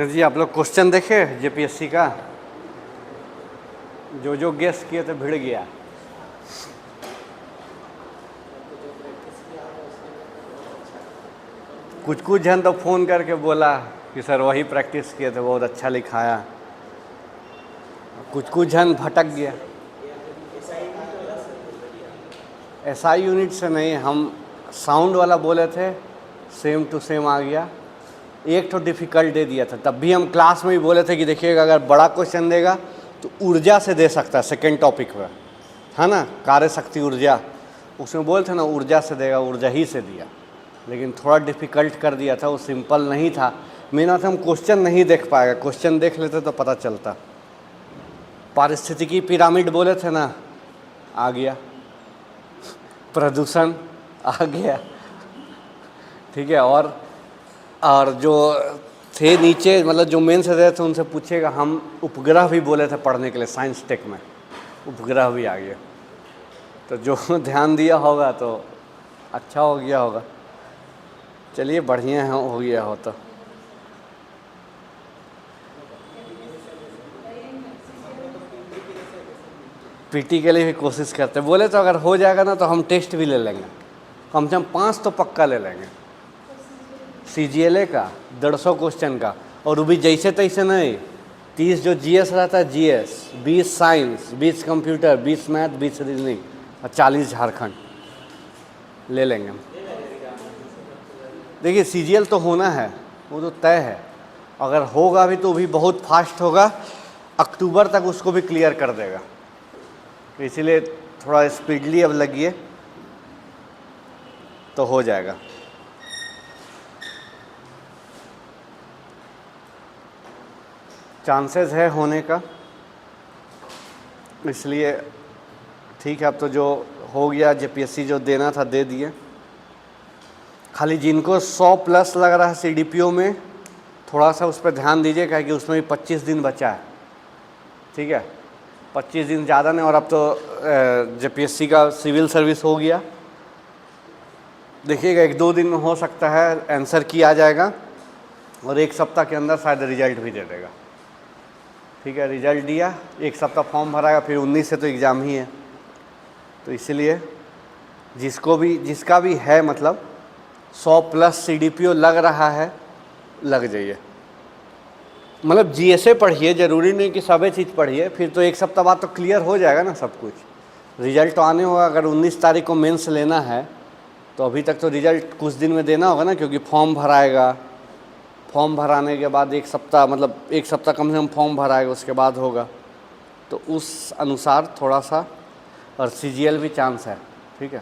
जी आप लोग क्वेश्चन देखे जेपीएससी का, जो जो गेस किए थे भिड़ गया। कुछ कुछ जन तो फ़ोन करके बोला कि सर वही प्रैक्टिस किए थे, बहुत अच्छा लिखाया। कुछ कुछ जन भटक गया। एसआई यूनिट से नहीं, हम साउंड वाला बोले थे, सेम टू सेम आ गया। एक तो डिफ़िकल्ट दे दिया था, तब भी हम क्लास में ही बोले थे कि देखिएगा अगर बड़ा क्वेश्चन देगा तो ऊर्जा से दे सकता है, सेकेंड टॉपिक पर है ना, कार्य शक्ति ऊर्जा, उसमें बोलते थे ना ऊर्जा से देगा, ऊर्जा ही से दिया। लेकिन थोड़ा डिफ़िकल्ट कर दिया था, वो सिंपल नहीं था। मेन था हम क्वेश्चन नहीं देख पाएगा, क्वेश्चन देख लेते तो पता चलता। पारिस्थितिकी पिरामिड बोले थे ना, आ गया। प्रदूषण आ गया, ठीक है। और जो थे नीचे, मतलब जो मेन से थे उनसे पूछेगा। हम उपग्रह भी बोले थे पढ़ने के लिए, साइंस टेक में उपग्रह भी आ गया। तो जो ध्यान दिया होगा तो अच्छा हो गया होगा। चलिए बढ़िया है, हो गया हो तो। पीटी के लिए भी कोशिश करते, बोले तो अगर हो जाएगा ना तो हम टेस्ट भी ले लेंगे, कम से कम 5 तो पक्का ले लेंगे। सीजीएलए का 150 क्वेश्चन का, और वो भी जैसे तैसे नहीं। 30 जो जीएस रहता है GS, 20 science, 20 computer, 20 math, 20 reasoning और 40 झारखंड ले लेंगे हम। देखिए सीजीएल तो होना है, वो तो तय है। अगर होगा भी तो भी बहुत फास्ट होगा, अक्टूबर तक उसको भी क्लियर कर देगा। तो इसीलिए थोड़ा स्पीडली अब लगिए तो हो जाएगा। चांसेस है होने का, इसलिए ठीक है। अब तो जो हो गया, जेपीएससी जो देना था दे दिए। खाली जिनको 100 प्लस लग रहा है सीडीपीओ में, थोड़ा सा उस पर ध्यान दीजिए, क्या कि उसमें भी 25 दिन बचा है, ठीक है। 25 दिन ज़्यादा नहीं। और अब तो जेपीएससी का सिविल सर्विस हो गया। देखिएगा 1-2 दिन में हो सकता है आंसर की आ जाएगा, और 1 सप्ताह के अंदर शायद रिजल्ट भी दे देगा, ठीक है। रिजल्ट दिया, 1 सप्ताह फॉर्म भराएगा, फिर 19 से तो एग्ज़ाम ही है। तो इसलिए जिसका भी है, मतलब 100 प्लस सीडीपीओ लग रहा है, लग जाइए। मतलब जीएसए पढ़िए, ज़रूरी नहीं कि सभी चीज़ पढ़िए, फिर तो 1 सप्ताह बाद तो क्लियर हो जाएगा ना सब कुछ। रिजल्ट तो आने होगा। अगर 19 तारीख को मेंस लेना है तो अभी तक तो रिजल्ट कुछ दिन में देना होगा ना, क्योंकि फॉर्म भराएगा। फॉर्म भराने के बाद 1 सप्ताह, मतलब 1 सप्ताह कम से कम फॉर्म भराएगा, उसके बाद होगा। तो उस अनुसार थोड़ा सा, और सीजीएल भी चांस है, ठीक है।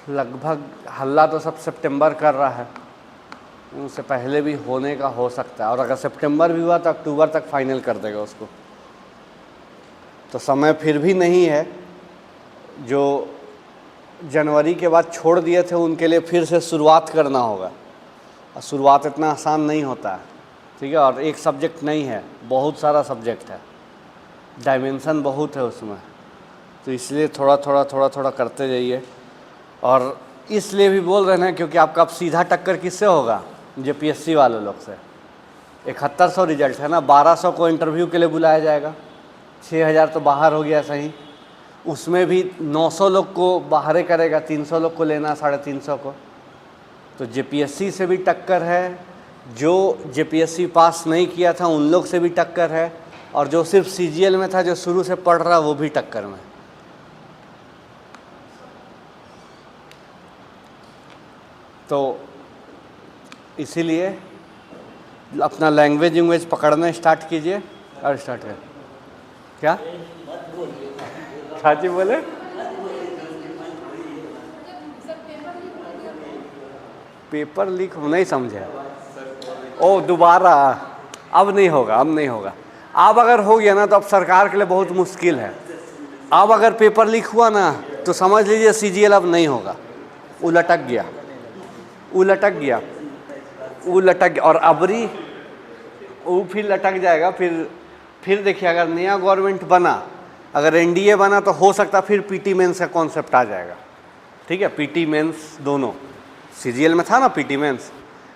लगभग हल्ला तो सब सितंबर कर रहा है, उससे पहले भी होने का हो सकता है। और अगर सितंबर भी हुआ तो अक्टूबर तक फाइनल कर देगा उसको। तो समय फिर भी नहीं है। जो जनवरी के बाद छोड़ दिए थे उनके लिए फिर से शुरुआत करना होगा, और शुरुआत इतना आसान नहीं होता है, ठीक है। और एक सब्जेक्ट नहीं है, बहुत सारा सब्जेक्ट है, डायमेंशन बहुत है उसमें। तो इसलिए थोड़ा थोड़ा करते जाइए। और इसलिए भी बोल रहे हैं क्योंकि आपका अब सीधा टक्कर किससे होगा, जेपीएससी वाले लोग से। 7100 रिजल्ट है ना, 1200 को इंटरव्यू के लिए बुलाया जाएगा, 6000 तो बाहर हो गया सही। उसमें भी 900 लोग को बाहर करेगा, 300 लोग को लेना, 350 को। तो जेपीएससी से भी टक्कर है, जो जेपीएससी पास नहीं किया था उन लोग से भी टक्कर है, और जो सिर्फ सीजीएल में था, जो शुरू से पढ़ रहा, वो भी टक्कर में। तो इसीलिए अपना लैंग्वेज पकड़ना स्टार्ट कीजिए। और स्टार्ट कर क्या साची बोले, पेपर लीक हो, नहीं समझे। ओ दोबारा, अब नहीं होगा, अब नहीं होगा। अब अगर हो गया ना तो अब सरकार के लिए बहुत मुश्किल है। अब अगर पेपर लीक हुआ ना तो समझ लीजिए सीजीएल अब नहीं होगा, वो लटक गया, वो लटक गया, वो लटक गया। और अबरी वो फिर लटक जाएगा। फिर देखिए अगर नया गवर्नमेंट बना, अगर एनडीए बना, तो हो सकता फिर पीटी मेंस का कॉन्सेप्ट आ जाएगा, ठीक है। पीटी मेंस दोनों, CGL में था ना PT मेंस,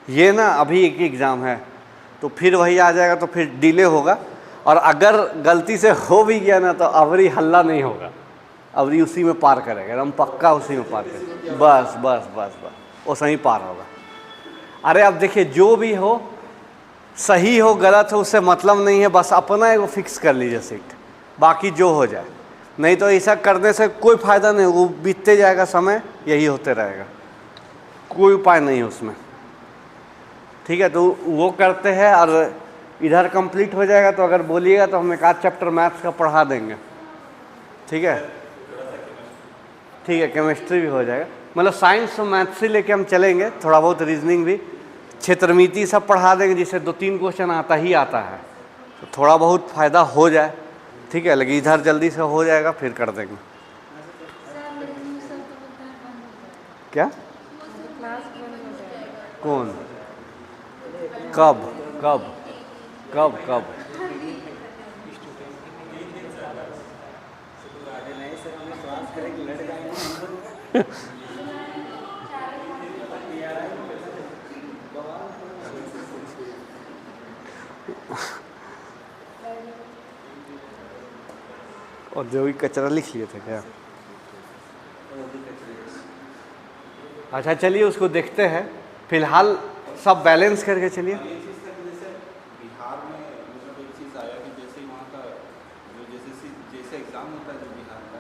ये ना अभी एक ही एग्ज़ाम है, तो फिर वही आ जाएगा, तो फिर डिले होगा। और अगर गलती से हो भी गया ना तो अवरी हल्ला नहीं होगा, अवरी उसी में पार करेगा, एकदम पक्का उसी में पार करेगा, बस बस बस बस वो सही पार होगा। अरे अब देखिए, जो भी हो, सही हो गलत हो उससे मतलब नहीं है, बस अपना एगो फिक्स कर लीजिए सीट, बाकी जो हो जाए। नहीं तो ऐसा करने से कोई फ़ायदा नहीं, वो बीतते जाएगा समय, यही होते रहेगा, कोई उपाय नहीं है उसमें। ठीक है, तो वो करते हैं और इधर कंप्लीट हो जाएगा। तो अगर बोलिएगा तो हम एक आध चैप्टर मैथ्स का पढ़ा देंगे। ठीक है, ठीक है, केमिस्ट्री भी हो जाएगा, मतलब साइंस और मैथ्स से लेके हम चलेंगे, थोड़ा बहुत रीजनिंग भी, क्षेत्रमिति सब पढ़ा देंगे, जिससे 2-3 क्वेश्चन आता ही आता है, तो थोड़ा बहुत फ़ायदा हो जाए। ठीक है, लेकिन इधर जल्दी से हो जाएगा, फिर कर देंगे। क्या? कौन? कब कब कब कब? और जो भी कचरा लिख लिए थे क्या? अच्छा चलिए, उसको देखते हैं, फिलहाल सब बैलेंस करके चलिए। बिहार में मतलब एक चीज़ आया कि जैसे वहाँ का जो जैसे एग्ज़ाम होता है जो बिहार का,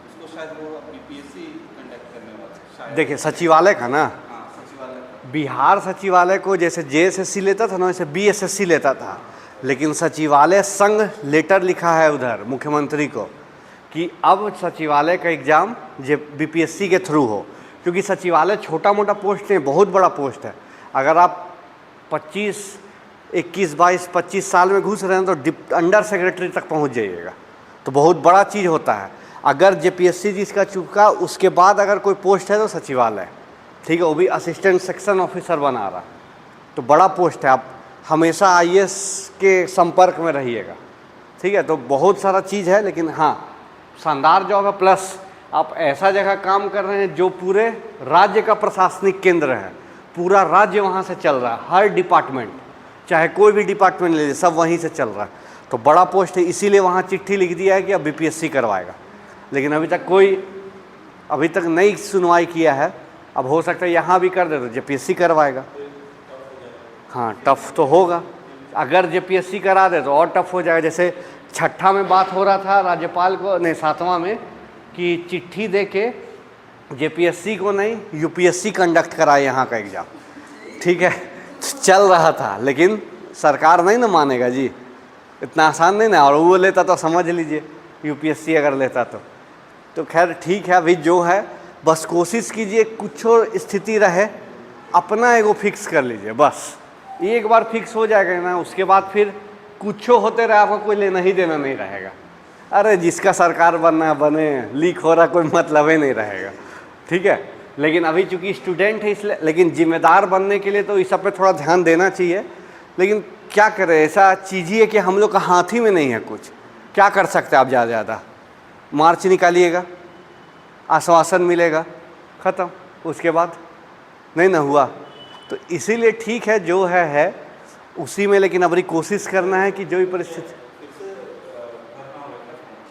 उसको शायद वो BPSC कंडक्ट करने वाला शायद। देखिए सचिवालय का ना, हाँ, सचिवालय का। बिहार सचिवालय को जैसे JSSC लेता था ना, वैसे BSSC लेता था, लेकिन सचिवालय संघ लेटर लिखा है उधर मुख्यमंत्री को कि अब सचिवालय का एग्ज़ाम BPSC के थ्रू हो, क्योंकि सचिवालय छोटा मोटा पोस्ट नहीं, बहुत बड़ा पोस्ट है। अगर आप 21, 22, 25 साल में घुस रहे हैं तो अंडर सेक्रेटरी तक पहुंच जाइएगा, तो बहुत बड़ा चीज़ होता है। अगर JPSC जिसका चुका, उसके बाद अगर कोई पोस्ट है तो सचिवालय, ठीक है, वो भी असिस्टेंट सेक्शन ऑफिसर बना रहा, तो बड़ा पोस्ट है। आप हमेशा IAS के संपर्क में रहिएगा। ठीक है, तो बहुत सारा चीज़ है, लेकिन हाँ शानदार जॉब है। प्लस आप ऐसा जगह काम कर रहे हैं जो पूरे राज्य का प्रशासनिक केंद्र है, पूरा राज्य वहाँ से चल रहा है, हर डिपार्टमेंट, चाहे कोई भी डिपार्टमेंट ले लीजिए, सब वहीं से चल रहा है, तो बड़ा पोस्ट है। इसीलिए वहाँ चिट्ठी लिख दिया है कि अब BPSC करवाएगा, लेकिन अभी तक नहीं सुनवाई किया है। अब हो सकता है यहाँ भी कर दे तो JPSC करवाएगा। हाँ, टफ तो होगा, अगर JPSC करा दे तो और टफ हो जाएगा। जैसे 6ठा में बात हो रहा था राज्यपाल को, नहीं 7वां में, कि चिट्ठी दे के JPSC को नहीं UPSC कंडक्ट कराए यहाँ का एग्ज़ाम। ठीक है, चल रहा था, लेकिन सरकार नहीं ना मानेगा जी, इतना आसान नहीं ना। और वो लेता तो समझ लीजिए, UPSC अगर लेता तो खैर ठीक है। अभी जो है बस कोशिश कीजिए, कुछ और स्थिति रहे अपना एगो फिक्स कर लीजिए, बस एक बार फिक्स हो जाएगा ना, उसके बाद फिर कुछ होते रहे, आपको कोई लेना ही देना नहीं रहेगा। अरे जिसका सरकार बनना बने, लीक हो रहा कोई मतलब ही नहीं रहेगा। ठीक है, लेकिन अभी चूंकि स्टूडेंट है इसलिए, लेकिन जिम्मेदार बनने के लिए तो इस सब पे थोड़ा ध्यान देना चाहिए। लेकिन क्या करें, ऐसा चीज़ ही है कि हम लोग का हाथ ही में नहीं है कुछ, क्या कर सकते हैं आप? ज़्यादा मार्च निकालिएगा, आश्वासन मिलेगा, ख़त्म, उसके बाद नहीं ना हुआ। तो इसीलिए ठीक है जो है उसी में, लेकिन अभी कोशिश करना है कि जो भी परिस्थिति।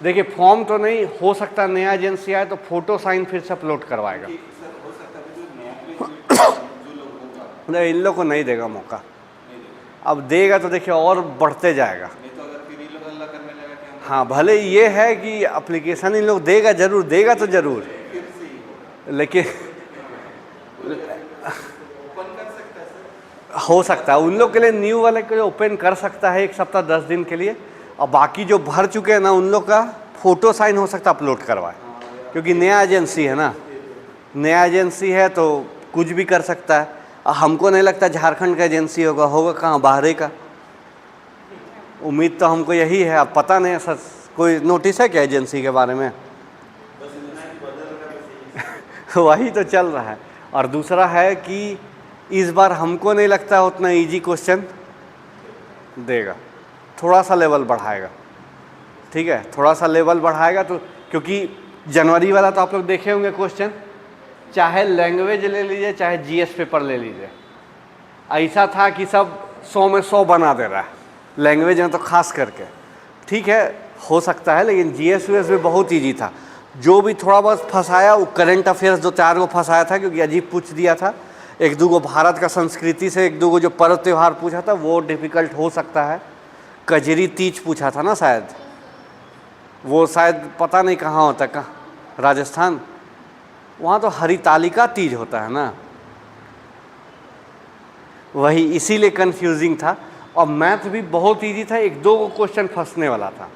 देखिए फॉर्म तो नहीं हो सकता, नया एजेंसी आए तो फ़ोटो साइन फिर से अपलोड करवाएगा। नहीं, इन लोग को नहीं देगा मौका, अब देगा तो देखिए और बढ़ते जाएगा। हाँ, भले ये है कि एप्लीकेशन इन लोग देगा, जरूर देगा तो जरूर, लेकिन हो सकता है उन लोग के लिए, न्यू वाले के लिए ओपन कर सकता है 1 सप्ताह 10 दिन के लिए, और बाकी जो भर चुके हैं ना उन लोग का फ़ोटो साइन हो सकता है अपलोड करवाए, क्योंकि नया एजेंसी है ना, नया एजेंसी है तो कुछ भी कर सकता है। हमको नहीं लगता झारखंड का एजेंसी होगा कहाँ, बाहर का। उम्मीद तो हमको यही है, अब पता नहीं सर, कोई नोटिस है क्या एजेंसी के बारे में? वही तो चल रहा है। और दूसरा है कि इस बार हमको नहीं लगता उतना इजी क्वेश्चन देगा, थोड़ा सा लेवल बढ़ाएगा। ठीक है, थोड़ा सा लेवल बढ़ाएगा, तो क्योंकि जनवरी वाला तो आप लोग देखे होंगे क्वेश्चन, चाहे लैंग्वेज ले लीजिए, चाहे जीएस पेपर ले लीजिए, ऐसा था कि सब 100 में 100 बना दे रहा है, लैंग्वेज में तो खास करके। ठीक है, हो सकता है, लेकिन जीएस वीएस भी बहुत ईजी था। जो भी थोड़ा बहुत फंसाया वो करंट अफेयर्स 2-4 को फंसाया था, क्योंकि अजीब पूछ दिया था। 1-2 को भारत का संस्कृति से 1-2 को जो पर्व त्यौहार पूछा था वो डिफ़िकल्ट हो सकता है। कजरी तीज पूछा था ना शायद, वो शायद पता नहीं कहाँ होता, कहाँ, राजस्थान, वहाँ तो हरितालिका तीज होता है ना, वही, इसीलिए कंफ्यूजिंग था। और मैथ भी बहुत इजी था, 1-2 को क्वेश्चन फंसने वाला था,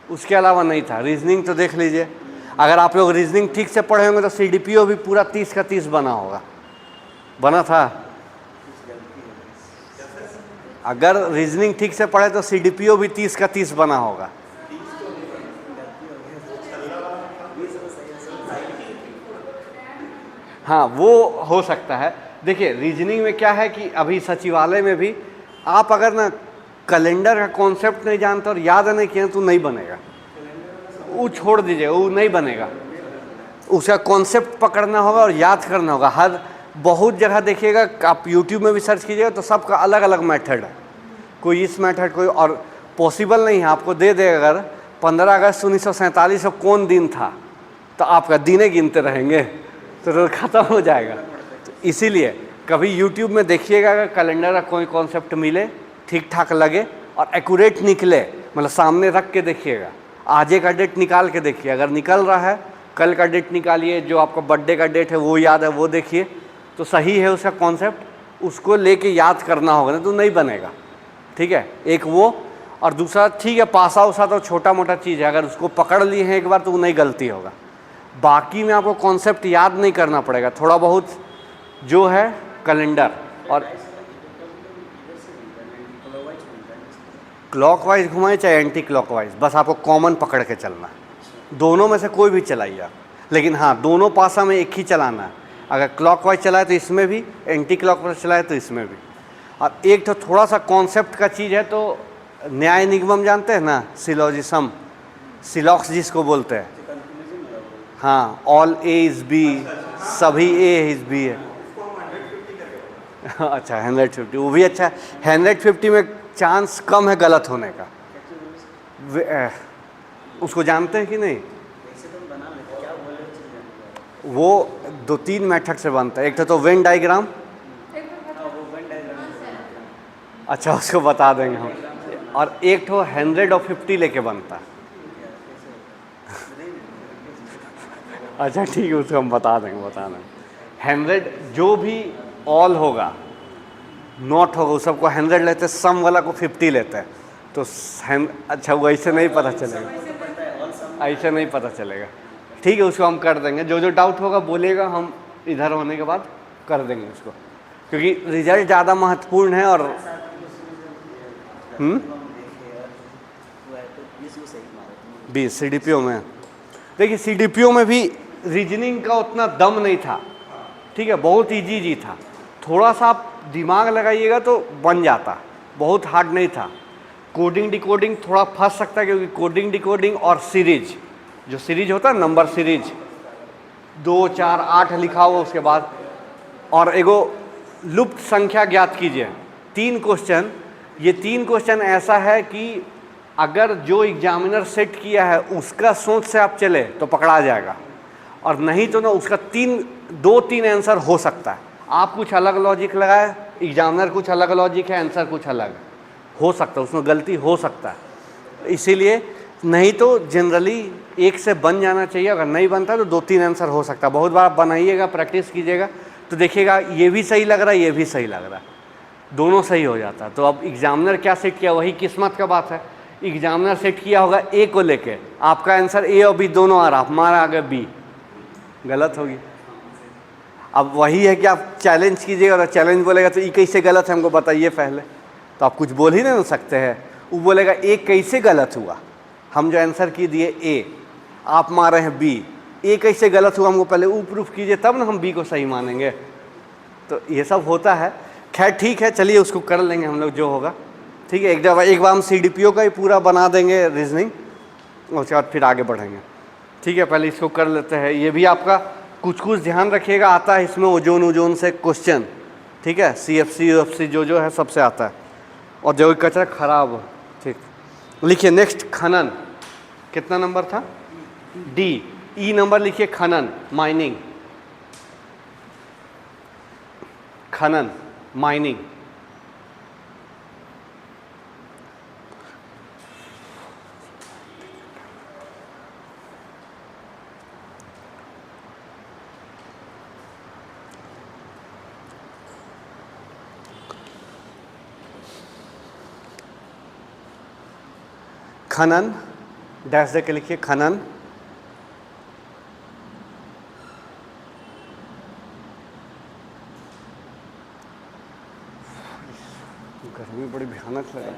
उसके अलावा नहीं था। रीजनिंग तो देख लीजिए, अगर आप लोग रीजनिंग ठीक से पढ़े होंगे तो सीडीपीओ भी पूरा 30 का 30 बना होगा, बना था। अगर रीजनिंग ठीक से पढ़े तो सीडीपीओ भी 30 का 30 बना होगा। हाँ, वो हो सकता है। देखिए रीजनिंग में क्या है कि अभी सचिवालय में भी आप अगर ना कैलेंडर का कॉन्सेप्ट नहीं जानते और याद नहीं किए तो नहीं बनेगा, वो छोड़ दीजिए, वो नहीं बनेगा। उसका कॉन्सेप्ट पकड़ना होगा और याद करना होगा। हर बहुत जगह देखिएगा, आप यूट्यूब में भी सर्च कीजिएगा तो सबका अलग अलग मेथड है, कोई इस मेथड, कोई और। पॉसिबल नहीं है आपको दे दे अगर 15 अगस्त 1947 को कौन दिन था, तो आपका दिने गिनते रहेंगे तो ख़त्म हो जाएगा। तो इसीलिए कभी यूट्यूब में देखिएगा, अगर कैलेंडर का कोई कॉन्सेप्ट मिले, ठीक ठाक लगे और एक्यूरेट निकले, मतलब सामने रख के देखिएगा, आज का डेट निकाल के देखिए, अगर निकल रहा है कल का डेट निकालिए, जो आपका बर्थडे का डेट है वो याद है वो देखिए, तो सही है उसका कॉन्सेप्ट, उसको लेके याद करना होगा, ना तो नहीं बनेगा। ठीक है, एक वो, और दूसरा ठीक है पासा उसा तो छोटा मोटा चीज़ है, अगर उसको पकड़ लिए हैं एक बार तो वो नहीं गलती होगा। बाकी में आपको कॉन्सेप्ट याद नहीं करना पड़ेगा, थोड़ा बहुत जो है कैलेंडर। और क्लॉकवाइज घुमाए चाहे एंटी क्लॉकवाइज, बस आपको कॉमन पकड़ के चलना है, दोनों में से कोई भी चलाइए। लेकिन हाँ, दोनों पासा में एक ही चलाना है, अगर क्लॉकवाइज चलाए तो इसमें भी, एंटी क्लॉकवाइज चलाए तो इसमें भी। और एक तो थोड़ा सा कॉन्सेप्ट का चीज़ है, तो न्याय निगमम जानते हैं ना, सिलोजिसम, सिलॉक्स जिसको बोलते हैं, हाँ, ऑल ए इज़ बी, सभी ए इज़ बी है। अच्छा 150, वो भी अच्छा है। 150 में चांस कम है गलत होने का। उसको जानते हैं कि नहीं? वो 2-3 मेथड से बनता है। एक तो वेन डायग्राम, अच्छा उसको बता देंगे हम। और एक तो 100 और 50 लेके बनता है। अच्छा ठीक है, उसको हम बता देंगे। 100 जो भी ऑल होगा, नॉट होगा, उस सबको 100 लेते हैं, सम वाला को 50 लेते हैं। तो अच्छा वो ऐसे नहीं पता चलेगा, ऐसे नहीं पता चलेगा। ठीक है, उसको हम कर देंगे। जो जो डाउट होगा बोलेगा, हम इधर होने के बाद कर देंगे उसको, क्योंकि रिजल्ट ज़्यादा महत्वपूर्ण है। और बीस सीडीपीओ में, देखिए सीडीपीओ में भी रीजनिंग का उतना दम नहीं था। ठीक है, बहुत इजी था, थोड़ा सा आप दिमाग लगाइएगा तो बन जाता, बहुत हार्ड नहीं था। कोडिंग डिकोडिंग थोड़ा फंस सकता है, क्योंकि कोडिंग डिकोडिंग और सीरीज, जो सीरीज होता है नंबर सीरीज, 2, 4, 8 लिखा हुआ उसके बाद, और एगो लुप्त संख्या ज्ञात कीजिए। 3 क्वेश्चन, ये 3 क्वेश्चन ऐसा है कि अगर जो एग्जामिनर सेट किया है उसका सोच से आप चले तो पकड़ा जाएगा, और नहीं तो ना उसका 2-3 आंसर हो सकता है। आप कुछ अलग लॉजिक लगाए, एग्जामिनर कुछ अलग लॉजिक है, आंसर कुछ अलग हो सकता है, उसमें गलती हो सकता है। इसीलिए नहीं तो जनरली एक से बन जाना चाहिए, अगर नहीं बनता तो 2-3 आंसर हो सकता है। बहुत बार आप बनाइएगा, प्रैक्टिस कीजिएगा तो देखिएगा ये भी सही लग रहा है, ये भी सही लग रहा है, दोनों सही हो जाता है। तो अब एग्जामिनर क्या सेट किया, वही किस्मत का बात है। एग्जामिनर सेट किया होगा ए को लेके, आपका आंसर ए और बी दोनों आ रहा, हमारा आगे बी, गलत होगी। अब वही है कि आप चैलेंज कीजिएगा, और चैलेंज बोलेगा तो ये कैसे गलत है, हमको बताइए पहले, तो आप कुछ बोल ही नहीं सकते हैं। वो बोलेगा ए कैसे गलत हुआ, हम जो आंसर की दिए ए, आप मारे हैं बी, ए कैसे गलत हुआ, हमको पहले वो प्रूफ कीजिए, तब ना हम बी को सही मानेंगे। तो ये सब होता है। खैर ठीक है, चलिए उसको कर लेंगे हम लोग जो होगा। ठीक है, एक बार हम सीडीपीओ का ही पूरा बना देंगे रीजनिंग, उसके बाद फिर आगे बढ़ेंगे। ठीक है, पहले इसको कर लेते हैं। ये भी आपका कुछ कुछ ध्यान रखिएगा, आता है इसमें ओजोन से क्वेश्चन, ठीक है, CFC UFC जो है सबसे आता है, और जो कचरा खराब हो, ठीक। लिखिए नेक्स्ट खनन, कितना नंबर था? D। E नंबर लिखिए खनन, माइनिंग, खनन माइनिंग। खनन डैश दे के लिखिए खनन। गर्मी बड़ी भयानक लग रहा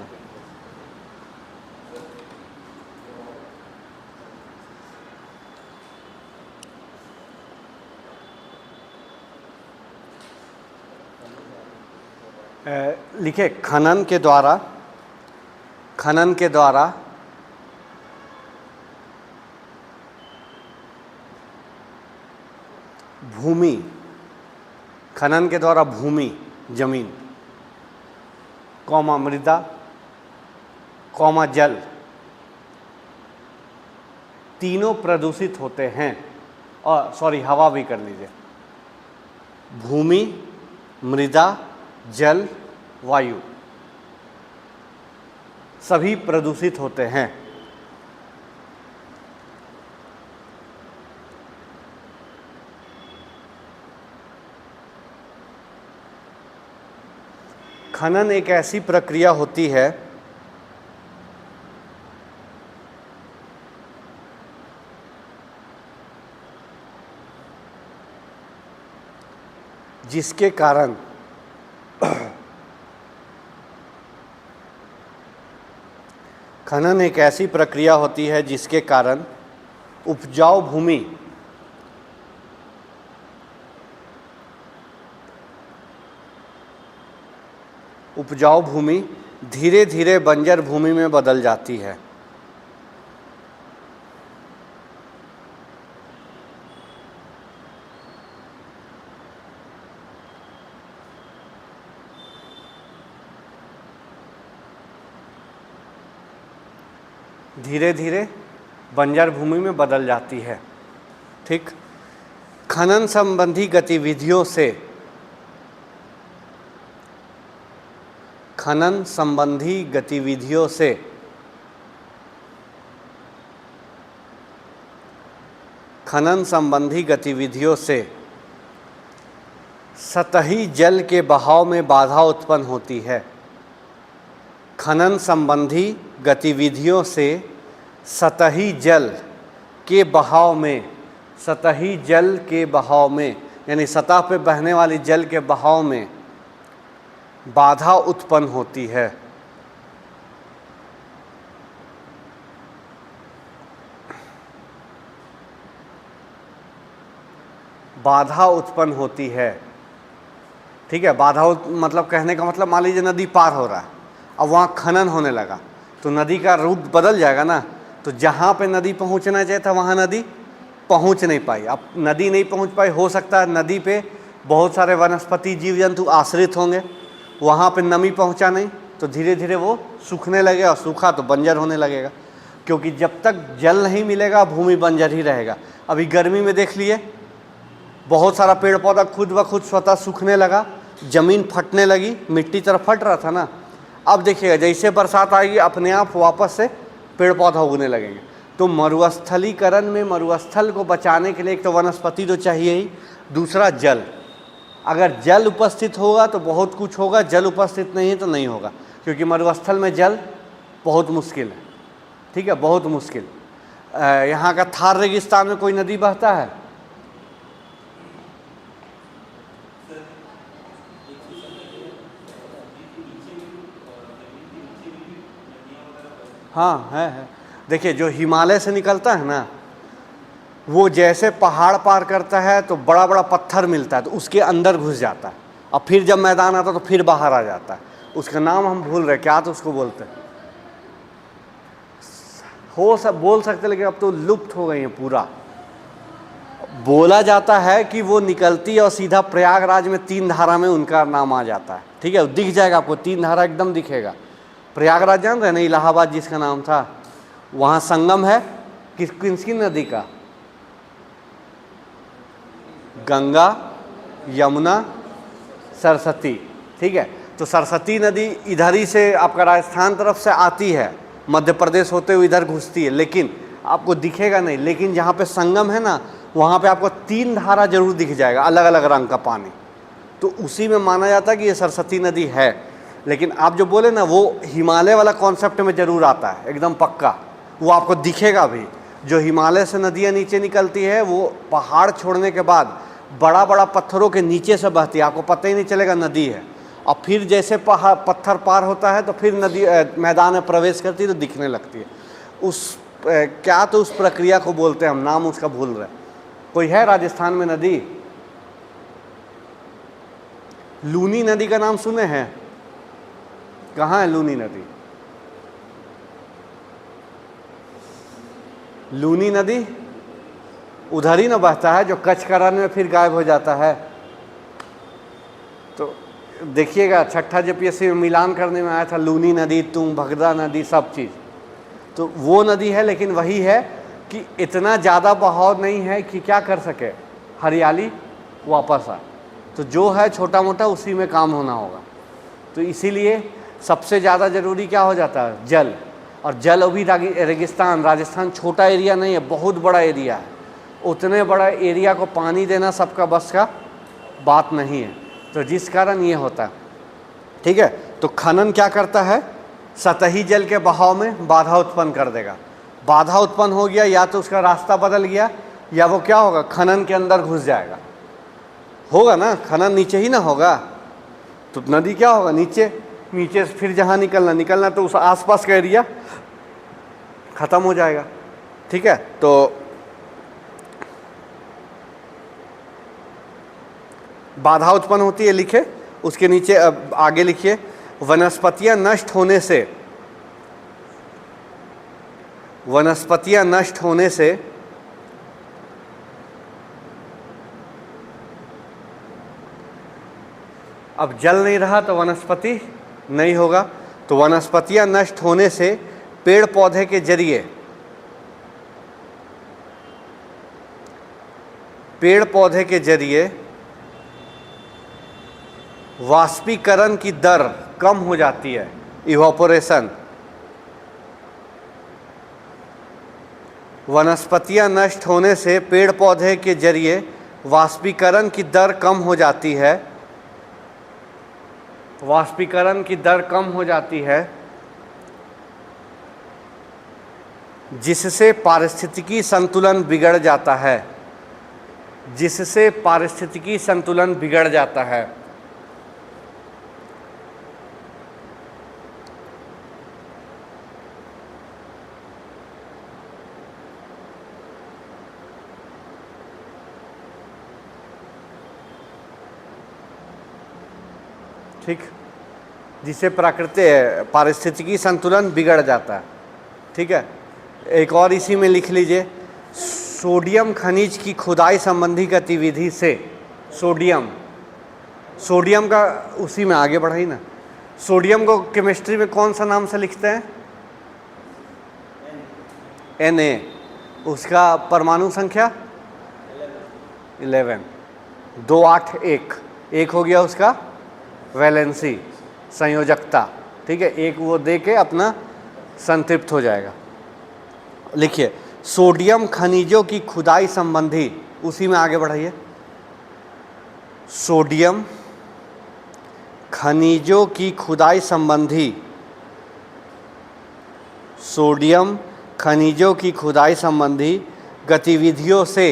है। लिखे खनन के द्वारा भूमि, खनन के द्वारा भूमि, जमीन, कौमा मृदा, कौमा जल, तीनों प्रदूषित होते हैं। और सॉरी, हवा भी कर लीजिए, भूमि, मृदा, जल, वायु सभी प्रदूषित होते हैं। खनन एक ऐसी प्रक्रिया होती है जिसके कारण खनन एक ऐसी प्रक्रिया होती है जिसके कारण उपजाऊ भूमि धीरे धीरे बंजर भूमि में बदल जाती है। धीरे धीरे बंजर भूमि में बदल जाती है, ठीक। खनन संबंधी गतिविधियों से खनन संबंधी गतिविधियों से सतही जल के बहाव में बाधा उत्पन्न होती है। खनन संबंधी गतिविधियों से सतही जल के बहाव में यानी सतह पे बहने वाली जल के बहाव में बाधा उत्पन्न होती है। बाधा उत्पन्न होती है, ठीक है। बाधा मतलब कहने का मतलब, मान लीजिए नदी पार हो रहा है, अब वहाँ खनन होने लगा तो नदी का रूट बदल जाएगा ना। तो जहाँ पे नदी पहुँचना चाहिए था वहाँ नदी पहुँच नहीं पाई। अब नदी नहीं पहुँच पाई, हो सकता है नदी पे बहुत सारे वनस्पति जीव जंतु आश्रित होंगे, वहाँ पे नमी पहुँचा नहीं तो धीरे धीरे वो सूखने लगेगा, और सूखा तो बंजर होने लगेगा, क्योंकि जब तक जल नहीं मिलेगा भूमि बंजर ही रहेगा। अभी गर्मी में देख लिए, बहुत सारा पेड़ पौधा खुद ब खुद स्वतः सूखने लगा, ज़मीन फटने लगी, मिट्टी तरफ फट रहा था ना। अब देखिएगा जैसे बरसात आएगी अपने आप वापस से पेड़ पौधा उगने लगेंगे। तो मरुस्थलीकरण में मरुस्थल को बचाने के लिए एक तो वनस्पति तो चाहिए ही, दूसरा जल। अगर जल उपस्थित होगा तो बहुत कुछ होगा, जल उपस्थित नहीं है तो नहीं होगा, क्योंकि मरुस्थल में जल बहुत मुश्किल है, ठीक है, बहुत मुश्किल। यहाँ का थार रेगिस्तान में कोई नदी बहता है? हाँ है। देखिए जो हिमालय से निकलता है ना, वो जैसे पहाड़ पार करता है तो बड़ा बड़ा पत्थर मिलता है तो उसके अंदर घुस जाता है, और फिर जब मैदान आता है तो फिर बाहर आ जाता है। उसका नाम हम भूल रहे, क्या तो उसको बोलते हैं, बोल सकते, लेकिन अब तो लुप्त हो गई हैं पूरा। बोला जाता है कि वो निकलती है और सीधा प्रयागराज में 3 धारा में उनका नाम आ जाता है। ठीक है, दिख जाएगा आपको, 3 धारा एकदम दिखेगा। प्रयागराज जान रहे हैं ना, इलाहाबाद जिसका नाम था, वहाँ संगम है किसकी नदी का? गंगा, यमुना, सरस्वती। ठीक है, तो सरस्वती नदी इधर ही से आपका राजस्थान तरफ से आती है, मध्य प्रदेश होते हुए इधर घुसती है, लेकिन आपको दिखेगा नहीं। लेकिन जहाँ पे संगम है ना, वहाँ पे आपको 3 धारा जरूर दिख जाएगा, अलग अलग रंग का पानी। तो उसी में माना जाता है कि ये सरस्वती नदी है। लेकिन आप जो बोले ना, वो हिमालय वाला कॉन्सेप्ट में ज़रूर आता है, एकदम पक्का, वो आपको दिखेगा भी। जो हिमालय से नदियाँ नीचे निकलती है, वो पहाड़ छोड़ने के बाद बड़ा बड़ा पत्थरों के नीचे से बहती है, आपको पता ही नहीं चलेगा नदी है। और फिर जैसे पत्थर पार होता है तो फिर नदी मैदान में प्रवेश करती है तो दिखने लगती है। उस क्या तो उस प्रक्रिया को बोलते हैं, हम नाम उसका भूल रहे हैं। कोई है राजस्थान में नदी? लूनी नदी का नाम सुने हैं? कहाँ है लूनी नदी? लूनी नदी उधर ही ना बहता है जो कच्छ का रण में फिर गायब हो जाता है। तो देखिएगा, छठा जेपीएससी में मिलान करने में आया था, लूनी नदी, तुंगभद्रा नदी, सब चीज़। तो वो नदी है, लेकिन वही है कि इतना ज़्यादा बहाव नहीं है कि क्या कर सके, हरियाली वापस आए। तो जो है छोटा मोटा उसी में काम होना होगा। तो इसीलिए सबसे ज़्यादा ज़रूरी क्या हो जाता है? जल। और जल अभी रेगिस्तान, राजस्थान छोटा एरिया नहीं है, बहुत बड़ा एरिया है। उतने बड़ा एरिया को पानी देना सबका बस का बात नहीं है, तो जिस कारण ये होता है। ठीक है, तो खनन क्या करता है? सतही जल के बहाव में बाधा उत्पन्न कर देगा। बाधा उत्पन्न हो गया, या तो उसका रास्ता बदल गया, या वो क्या होगा, खनन के अंदर घुस जाएगा। होगा ना, खनन नीचे ही ना होगा, तो नदी क्या होगा, नीचे। नीचे से फिर जहाँ निकलना तो उस आसपास का एरिया ख़त्म हो जाएगा। ठीक है, तो बाधा उत्पन्न होती है, लिखे उसके नीचे, अब आगे लिखिए, वनस्पतियां नष्ट होने से, वनस्पतियां नष्ट होने से अब जल नहीं रहा तो वनस्पति नहीं होगा। तो वनस्पतियां नष्ट होने से पेड़ पौधे के जरिए, पेड़ पौधे के जरिए वाष्पीकरण की दर कम हो जाती है, इवापोरेशन। वनस्पतियां नष्ट होने से पेड़ पौधे के जरिए वाष्पीकरण की दर कम हो जाती है, वाष्पीकरण की दर कम हो जाती है, जिससे पारिस्थितिकी संतुलन बिगड़ जाता है, जिससे पारिस्थितिकी संतुलन बिगड़ जाता है। ठीक, जिससे पारिस्थितिकी संतुलन बिगड़ जाता है। ठीक है, एक और इसी में लिख लीजिए, सोडियम खनिज की खुदाई संबंधी गतिविधि से, सोडियम, सोडियम का उसी में आगे बढ़ाई ना। सोडियम को केमिस्ट्री में कौन सा नाम से लिखते हैं? Na। उसका परमाणु संख्या 11, 2 8 1, एक हो गया उसका वैलेंसी, संयोजकता। ठीक है, एक वो दे के अपना संतृप्त हो जाएगा। लिखिए, सोडियम खनिजों की खुदाई संबंधी, उसी में आगे बढ़ाइए, सोडियम खनिजों की खुदाई संबंधी, सोडियम खनिजों की खुदाई संबंधी गतिविधियों से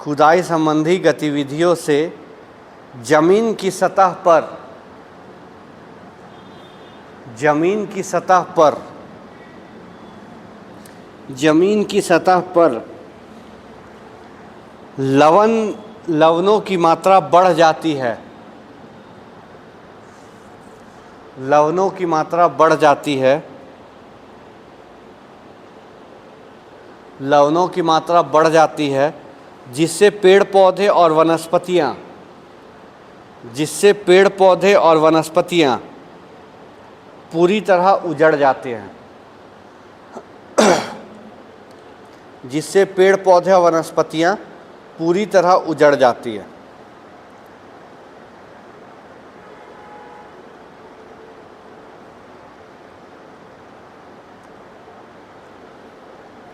खुदाई संबंधी गतिविधियों से जमीन की सतह पर लवणों की मात्रा बढ़ जाती है, लवणों की मात्रा बढ़ जाती है, लवणों की मात्रा बढ़ जाती है, जिससे पेड़ पौधे और वनस्पतियाँ पूरी तरह उजड़ जाते हैं। जिससे पेड़ पौधे और वनस्पतियाँ पूरी तरह उजड़ जाती है।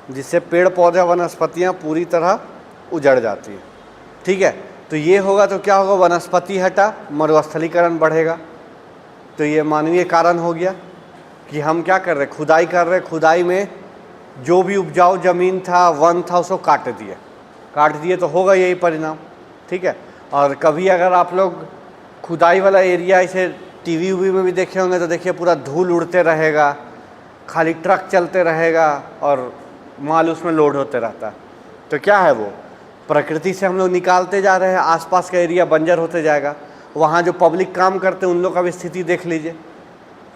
जिससे पेड़ पौधे वनस्पतियाँ पूरी तरह उजड़ जाती है। ठीक है, तो ये होगा तो क्या होगा, वनस्पति हटा, मरुस्थलीकरण बढ़ेगा। तो ये मानवीय कारण हो गया कि हम क्या कर रहे, खुदाई कर रहे, खुदाई में जो भी उपजाऊ ज़मीन था, वन था, उसको काट दिए तो होगा यही परिणाम। ठीक है, और कभी अगर आप लोग खुदाई वाला एरिया इसे टीवी वी में भी देखे होंगे तो देखिए पूरा धूल उड़ते रहेगा, खाली ट्रक चलते रहेगा और माल उसमें लोड होते रहता है। तो क्या है, वो प्रकृति से हम लोग निकालते जा रहे हैं, आसपास का एरिया बंजर होते जाएगा। वहाँ जो पब्लिक काम करते हैं उन लोग का भी स्थिति देख लीजिए।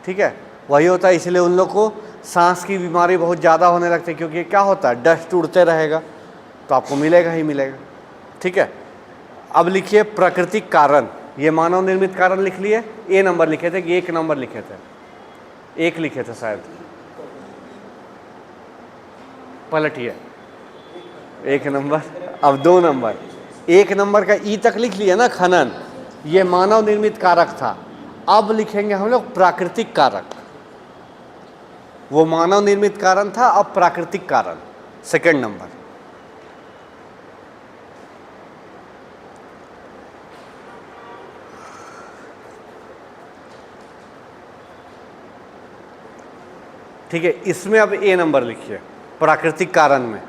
ठीक है, वही होता है, इसलिए उन लोग को सांस की बीमारी बहुत ज़्यादा होने लगती है, क्योंकि क्या होता है, डस्ट उड़ते रहेगा तो आपको मिलेगा ही मिलेगा। ठीक है, अब लिखिए प्राकृतिक कारण, ये मानव निर्मित कारण लिख लिए, ए नंबर लिखे थे कि 1 नंबर लिखे थे, 1 लिखे थे शायद, पलटिए 1 नंबर, अब 2 नंबर, 1 नंबर का ई तक लिख लिया ना, खनन, ये मानव निर्मित कारक था। अब लिखेंगे हम लोग प्राकृतिक कारक, वो मानव निर्मित कारण था, अब प्राकृतिक कारण, 2nd नंबर। ठीक है, इसमें अब ए नंबर लिखिए, प्राकृतिक कारण में,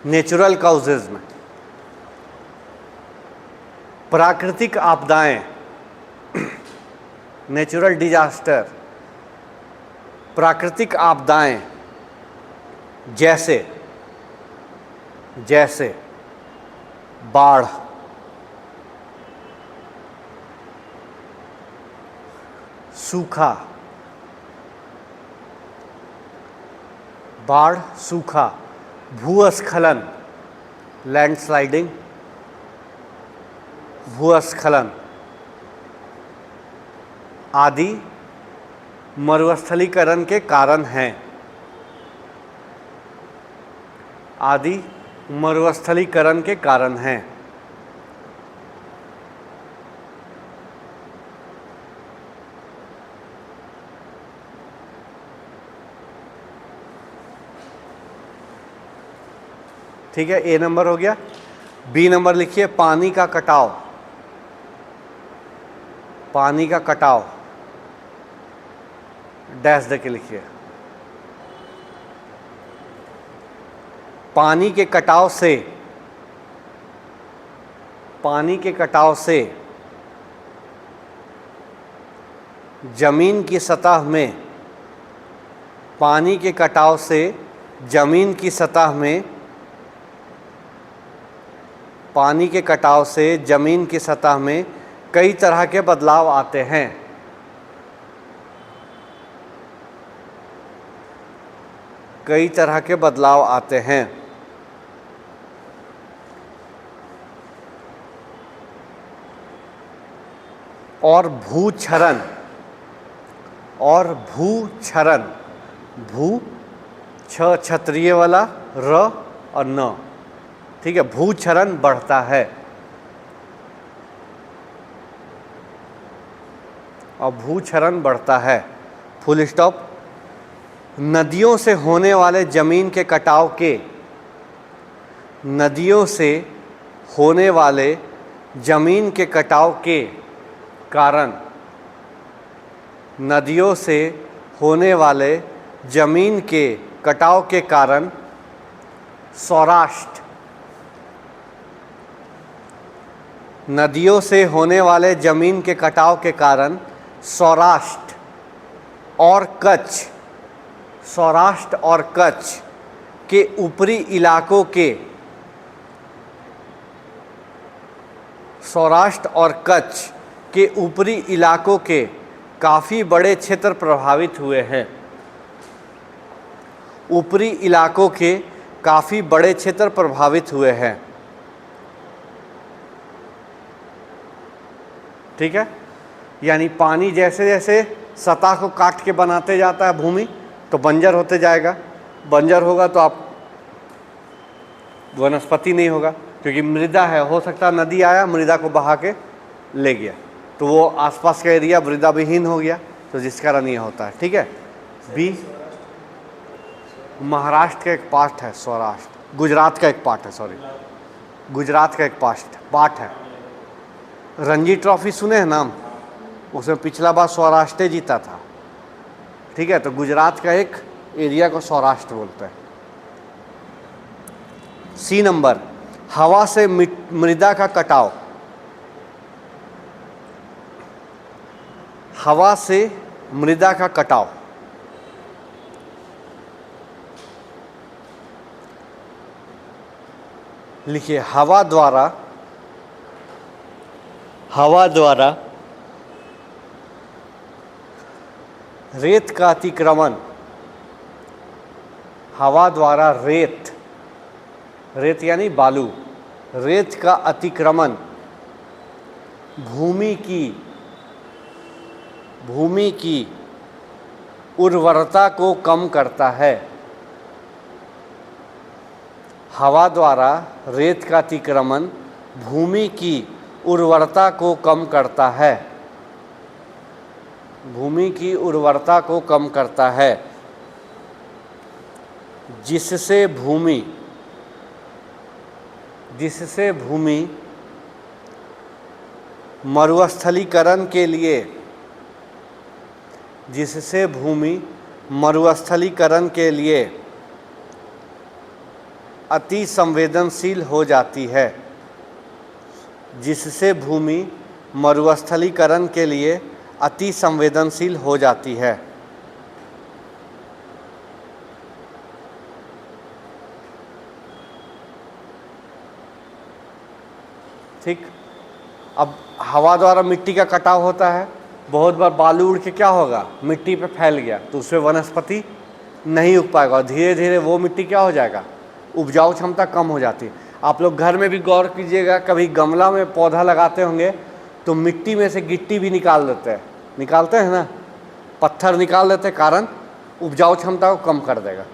नेचुरल काउजेज में। प्राकृतिक आपदाएं, नेचुरल डिजास्टर, प्राकृतिक आपदाएं जैसे बाढ़, सूखा, भूस्खलन, लैंडस्लाइडिंग, भूस्खलन आदि मरुस्थलीकरण के कारण हैं, ठीक है, ए नंबर हो गया। बी नंबर लिखिए पानी का कटाव, डैश दे के लिखिए। पानी के कटाव से जमीन की सतह में, कई तरह के बदलाव आते हैं। और भूक्षरण, भू क्षत्रिय वाला र और न, ठीक है, भूक्षरण बढ़ता है, फुल स्टॉप। नदियों से होने वाले जमीन के कटाव के कारण सौराष्ट्र, और कच्छ के ऊपरी इलाकों के काफ़ी बड़े क्षेत्र प्रभावित हुए हैं। ऊपरी इलाकों के काफ़ी बड़े क्षेत्र प्रभावित हुए हैं। ठीक है, यानी पानी जैसे जैसे सतह को काट के बनाते जाता है भूमि, तो बंजर होते जाएगा। बंजर होगा तो आप वनस्पति नहीं होगा, क्योंकि मृदा है। हो सकता है नदी आया, मृदा को बहा के ले गया, तो वो आसपास का एरिया मृदा विहीन हो गया, तो जिस कारण ये होता है। ठीक है, बी महाराष्ट्र का एक पार्ट है, सौराष्ट्र गुजरात का एक पार्ट है, सॉरी गुजरात का एक पार्ट है। रणजी ट्रॉफी सुने हैं नाम, उसमें पिछला बार सौराष्ट्र जीता था। ठीक है, तो गुजरात का एक एरिया को सौराष्ट्र बोलते हैं। सी नंबर, हवा से मृदा का कटाव। हवा से मृदा का कटाव, लिखिए हवा द्वारा रेत का अतिक्रमण। हवा द्वारा रेत यानी बालू, रेत का अतिक्रमण भूमि की उर्वरता को कम करता है। हवा द्वारा रेत का अतिक्रमण भूमि की उर्वरता को कम करता है। भूमि की उर्वरता को कम करता है, जिससे भूमि मरुस्थलीकरण के लिए अति संवेदनशील हो जाती है। जिससे भूमि मरुस्थलीकरण के लिए अति संवेदनशील हो जाती है। ठीक, अब हवा द्वारा मिट्टी का कटाव होता है, बहुत बार बालू उड़ के क्या होगा, मिट्टी पे फैल गया, तो उसमें वनस्पति नहीं उग पाएगा और धीरे धीरे वो मिट्टी क्या हो जाएगा, उपजाऊ क्षमता कम हो जाती है। आप लोग घर में भी गौर कीजिएगा, कभी गमला में पौधा लगाते होंगे तो मिट्टी में से गिट्टी भी निकालते हैं ना, पत्थर निकाल देते, कारण उपजाऊ क्षमता को कम कर देगा।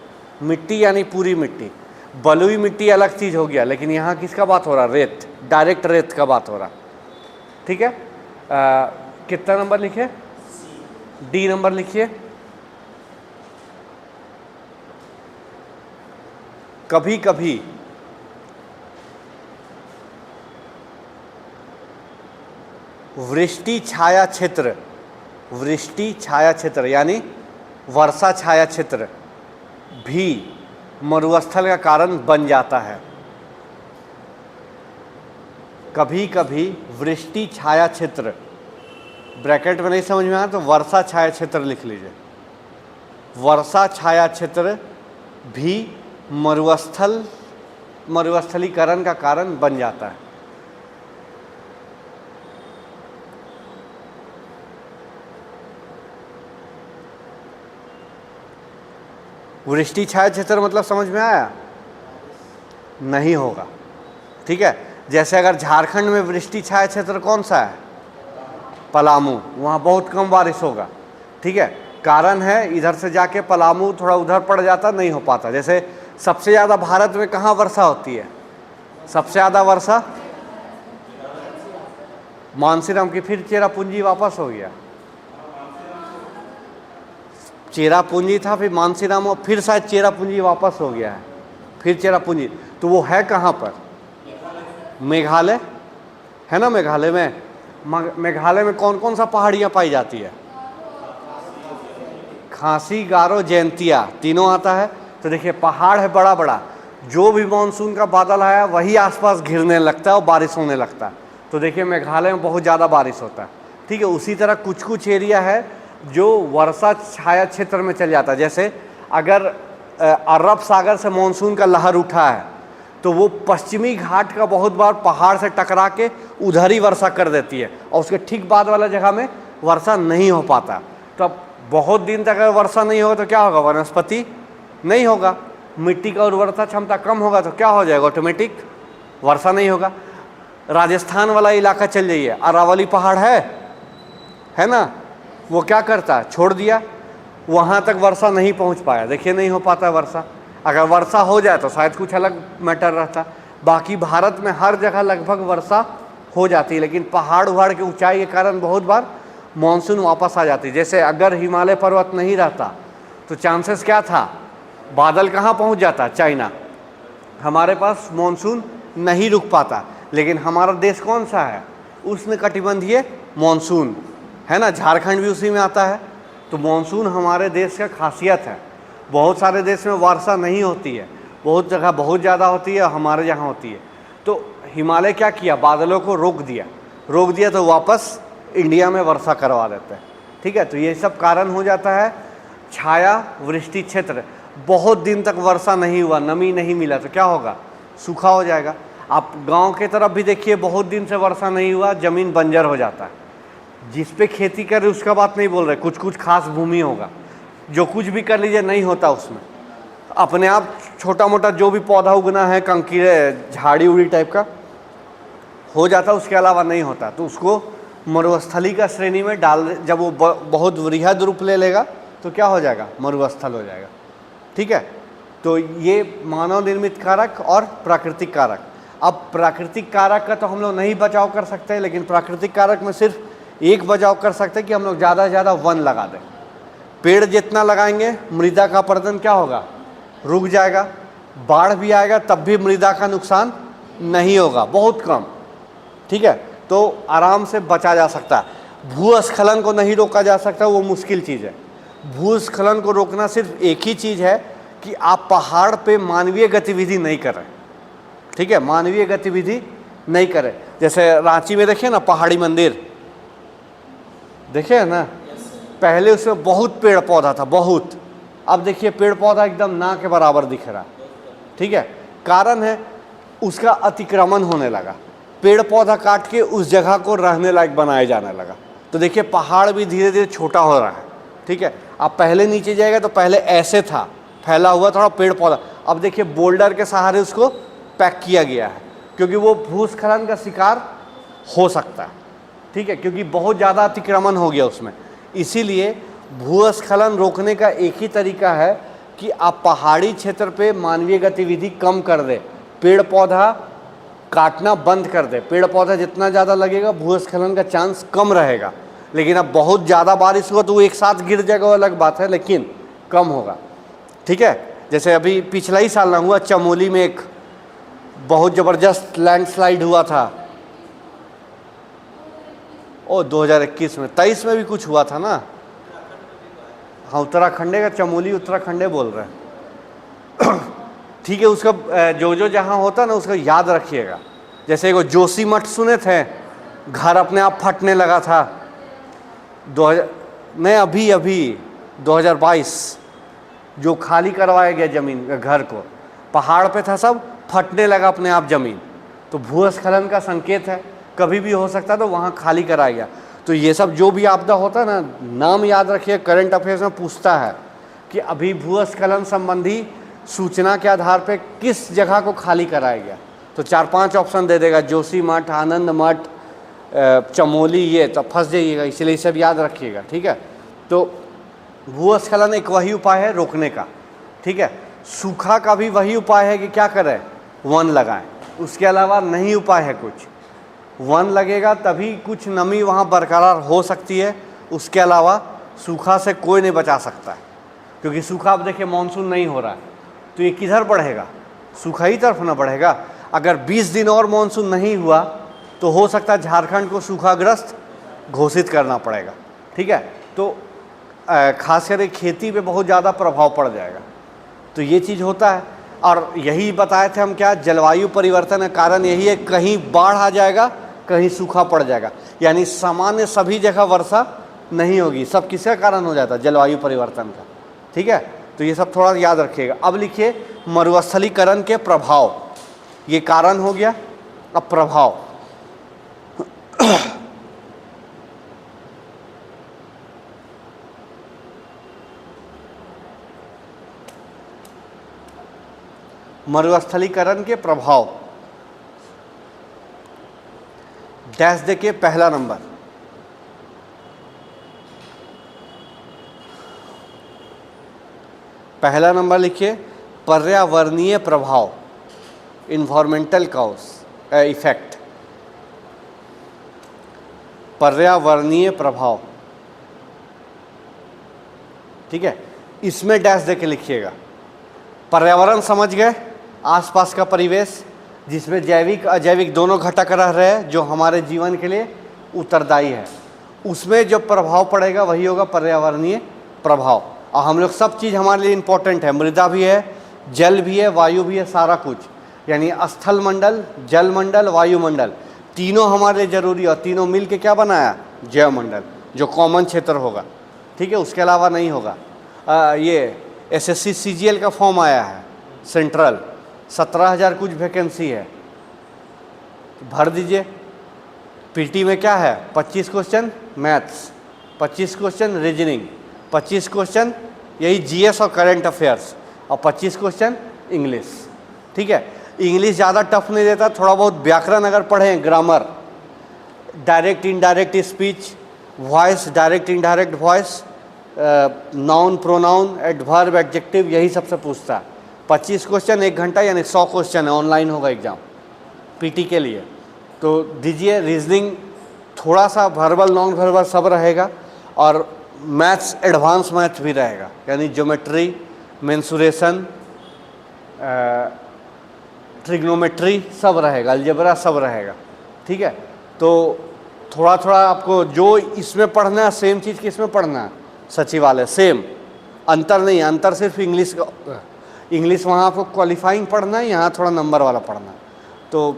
मिट्टी यानी पूरी मिट्टी, बलुई मिट्टी अलग चीज़ हो गया, लेकिन यहाँ किसका बात हो रहा, रेत, डायरेक्ट रेत का बात हो रहा। ठीक है, कितना नंबर लिखिए, डी नंबर लिखिए। कभी कभी वृष्टि छाया क्षेत्र यानी वर्षा छाया क्षेत्र भी मरुस्थल का कारण बन जाता है। कभी कभी वृष्टि छाया क्षेत्र, ब्रैकेट में नहीं समझ में आया तो वर्षा छाया क्षेत्र लिख लीजिए। वर्षा छाया क्षेत्र भी मरुस्थलीकरण का कारण बन जाता है। वृष्टि छाया क्षेत्र मतलब समझ में आया, नहीं होगा। ठीक है, जैसे अगर झारखंड में वृष्टि छाया क्षेत्र कौन सा है, पलामू, वहाँ बहुत कम बारिश होगा। ठीक है, कारण है इधर से जाके पलामू थोड़ा उधर पड़ जाता, नहीं हो पाता। जैसे सबसे ज़्यादा भारत में कहाँ वर्षा होती है, सबसे ज़्यादा वर्षा मानसीराम की, फिर चेरापूंजी वापस हो गया, चेरापूंजी था फिर मानसीराम और फिर शायद चेरापूंजी वापस हो गया है, फिर चेरापूंजी। तो वो है कहाँ पर, मेघालय है ना। मेघालय में कौन कौन सा पहाड़ियाँ पाई जाती है, खासी, गारो, जयंतिया, तीनों आता है। तो देखिए पहाड़ है बड़ा बड़ा, जो भी मानसून का बादल आया वही आसपास घिरने लगता है और बारिश होने लगता है। तो देखिए मेघालय में बहुत ज़्यादा बारिश होता है। ठीक है, उसी तरह कुछ कुछ एरिया है जो वर्षा छाया क्षेत्र में चल जाता है। जैसे अगर अरब सागर से मानसून का लहर उठा है तो वो पश्चिमी घाट का बहुत बार पहाड़ से टकरा के उधर ही वर्षा कर देती है और उसके ठीक बाद वाला जगह में वर्षा नहीं हो पाता। तो अब बहुत दिन तक अगर वर्षा नहीं होगा तो क्या होगा, वनस्पति नहीं होगा। मिट्टी का उर्वरता क्षमता कम होगा तो क्या हो जाएगा, ऑटोमेटिक वर्षा नहीं होगा। राजस्थान वाला इलाका चल जाइए, अरावली पहाड़ है ना, वो क्या करता, छोड़ दिया, वहाँ तक वर्षा नहीं पहुँच पाया। देखिए नहीं हो पाता वर्षा। अगर वर्षा हो जाए तो शायद कुछ अलग मैटर रहता। बाकी भारत में हर जगह लगभग वर्षा हो जाती है, लेकिन पहाड़ उहाड़ के ऊंचाई के कारण बहुत बार मानसून वापस आ जाती है। जैसे अगर हिमालय पर्वत नहीं रहता तो चांसेस क्या था, बादल कहाँ पहुँच जाता, चाइना। हमारे पास मानसून नहीं रुक पाता। लेकिन हमारा देश कौन सा है, उष्णकटिबंधीय मानसून है ना, झारखंड भी उसी में आता है। तो मानसून हमारे देश का खासियत है। बहुत सारे देश में वर्षा नहीं होती है, बहुत जगह बहुत ज़्यादा होती है, हमारे यहाँ होती है। तो हिमालय क्या किया, बादलों को रोक दिया तो वापस इंडिया में वर्षा करवा देते हैं। ठीक है, तो ये सब कारण हो जाता है। छाया वृष्टि क्षेत्र, बहुत दिन तक वर्षा नहीं हुआ, नमी नहीं मिला तो क्या होगा, सूखा हो जाएगा। आप गांव के तरफ भी देखिए, बहुत दिन से वर्षा नहीं हुआ, ज़मीन बंजर हो जाता है। जिस पे खेती करे उसका बात नहीं बोल रहे, कुछ कुछ खास भूमि होगा, जो कुछ भी कर लीजिए नहीं होता उसमें, अपने आप छोटा मोटा जो भी पौधा उगना है, कंकीड़े झाड़ी उड़ी टाइप का हो जाता, उसके अलावा नहीं होता। तो उसको मरुस्थली का श्रेणी में डाल, जब वो बहुत वृहद रूप ले लेगा तो क्या हो जाएगा, मरुस्थल हो जाएगा। ठीक है, तो ये मानव निर्मित कारक और प्राकृतिक कारक। अब प्राकृतिक कारक का तो हम लोग नहीं बचाव कर सकते, लेकिन प्राकृतिक कारक में सिर्फ एक बचाव कर सकते हैं कि हम लोग ज़्यादा से ज़्यादा वन लगा दें। पेड़ जितना लगाएंगे मृदा का अपरदन क्या होगा, रुक जाएगा। बाढ़ भी आएगा तब भी मृदा का नुकसान नहीं होगा, बहुत कम। ठीक है, तो आराम से बचा जा सकता है। भूस्खलन को नहीं रोका जा सकता, वो मुश्किल चीज़ है। भूस्खलन को रोकना सिर्फ एक ही चीज़ है कि आप पहाड़ पे मानवीय गतिविधि नहीं करें। ठीक है, मानवीय गतिविधि नहीं करें। जैसे रांची में देखिए ना, पहाड़ी मंदिर देखिए ना, पहले उसमें बहुत पेड़ पौधा था, बहुत। अब देखिए पेड़ पौधा एकदम ना के बराबर दिख रहा। ठीक है, कारण है उसका अतिक्रमण होने लगा, पेड़ पौधा काट के उस जगह को रहने लायक बनाया जाने लगा। तो देखिए पहाड़ भी धीरे धीरे छोटा हो रहा है। ठीक है, आप पहले नीचे जाएगा तो पहले ऐसे था, फैला हुआ थोड़ा पेड़ पौधा, अब देखिए बोल्डर के सहारे उसको पैक किया गया है, क्योंकि वो भूस्खलन का शिकार हो सकता है। ठीक है, क्योंकि बहुत ज़्यादा अतिक्रमण हो गया उसमें। इसीलिए भूस्खलन रोकने का एक ही तरीका है कि आप पहाड़ी क्षेत्र पे मानवीय गतिविधि कम कर दें, पेड़ पौधा काटना बंद कर दें। पेड़ पौधा जितना ज़्यादा लगेगा भूस्खलन का चांस कम रहेगा। लेकिन अब बहुत ज़्यादा बारिश हुआ तो वो एक साथ गिर जाएगा, वो अलग बात है, लेकिन कम होगा। ठीक है, जैसे अभी पिछला ही साल ना हुआ, चमोली में एक बहुत ज़बरदस्त लैंडस्लाइड हुआ था। ओ 2021 में, 23 में भी कुछ हुआ था ना। हाँ, उत्तराखंडे का, चमोली उत्तराखंडे बोल रहे हैं। ठीक है, उसका जो जो जहाँ होता ना उसका याद रखिएगा। जैसे एगो जोशी मठ सुने थे, घर अपने आप फटने लगा था, 2022 जो खाली करवाया गया ज़मीन, घर को, पहाड़ पे था, सब फटने लगा अपने आप ज़मीन। तो भूस्खलन का संकेत है, कभी भी हो सकता है, तो वहाँ खाली कराया गया। तो ये सब जो भी आपदा होता है ना, नाम याद रखिए, करंट अफेयर्स में पूछता है कि अभी भूस्खलन संबंधी सूचना के आधार पे किस जगह को खाली कराया गया, तो 4-5 ऑप्शन दे देगा, जोशी मठ, आनंद मठ, चमोली, ये तो फंस जाइएगा। इसलिए सब याद रखिएगा। ठीक है, तो भूस्खलन एक वही उपाय है रोकने का। ठीक है, सूखा का भी वही उपाय है कि क्या करें, वन लगाएं, उसके अलावा नहीं उपाय है कुछ। वन लगेगा तभी कुछ नमी वहाँ बरकरार हो सकती है, उसके अलावा सूखा से कोई नहीं बचा सकता है। क्योंकि सूखा, अब देखिए मानसून नहीं हो रहा है तो ये किधर बढ़ेगा, सूखा ही तरफ ना बढ़ेगा। अगर 20 दिन और मानसून नहीं हुआ तो हो सकता है झारखंड को सूखाग्रस्त घोषित करना पड़ेगा। ठीक है, तो खास करके खेती पे बहुत ज़्यादा प्रभाव पड़ जाएगा। तो ये चीज़ होता है, और यही बताए थे हम, क्या जलवायु परिवर्तन का कारण यही है, कहीं बाढ़ आ जाएगा, कहीं सूखा पड़ जाएगा। यानी सामान्य सभी जगह वर्षा नहीं होगी। सब किसका कारण हो जाता है, जलवायु परिवर्तन का। ठीक है, तो ये सब थोड़ा याद रखिएगा। अब लिखिए मरुस्थलीकरण के प्रभाव, ये कारण हो गया, अब प्रभाव। मरुस्थलीकरण के प्रभाव। डैश देखिए पहला नंबर, पहला नंबर लिखिए पर्यावरणीय प्रभाव, इन्वायरमेंटल कॉज इफेक्ट, पर्यावरणीय प्रभाव। ठीक है, इसमें डैश देके लिखिएगा। पर्यावरण समझ गए, आसपास का परिवेश जिसमें जैविक अजैविक दोनों घटक रह रहे हैं जो हमारे जीवन के लिए उत्तरदायी है, उसमें जो प्रभाव पड़ेगा वही होगा पर्यावरणीय प्रभाव। और हम लोग सब चीज़ हमारे लिए इम्पोर्टेंट है, मृदा भी है, जल भी है, वायु भी है, सारा कुछ, यानी स्थल मंडल, जल मंडल, वायुमंडल, तीनों हमारे लिए जरूरी है। और तीनों मिल के क्या बनाया, जैव मंडल, जो कॉमन क्षेत्र होगा। ठीक है, उसके अलावा नहीं होगा। ये SSC CGL का फॉर्म आया है सेंट्रल, 17,000 कुछ वैकेंसी है, भर दीजिए। PT में क्या है, 25 question maths, 25 question reasoning, 25 question यही GS और करंट अफेयर्स, और 25 क्वेश्चन इंग्लिश। ठीक है, इंग्लिश ज़्यादा टफ नहीं देता, थोड़ा बहुत व्याकरण अगर पढ़ें, grammar, direct indirect speech, voice, direct indirect voice, noun pronoun, adverb, adjective, यही सबसे पूछता है। 25 क्वेश्चन 1 घंटा, यानी 100 क्वेश्चन है, ऑनलाइन होगा एग्ज़ाम PT के लिए। तो दीजिए। रीजनिंग थोड़ा सा वर्बल नॉन वर्बल सब रहेगा, और मैथ्स एडवांस मैथ्स भी रहेगा, यानी ज्योमेट्री, मेंसुरेशन, ट्रिग्नोमेट्री सब रहेगा, अलजेब्रा सब रहेगा। ठीक है, तो थोड़ा थोड़ा आपको जो इसमें पढ़ना है सेम चीज़ किसमें पढ़ना है, सचिवालय, सेम, अंतर नहीं, अंतर सिर्फ इंग्लिश का, इंग्लिश वहाँ आपको क्वालिफाइंग पढ़ना है, यहाँ थोड़ा नंबर वाला पढ़ना है। तो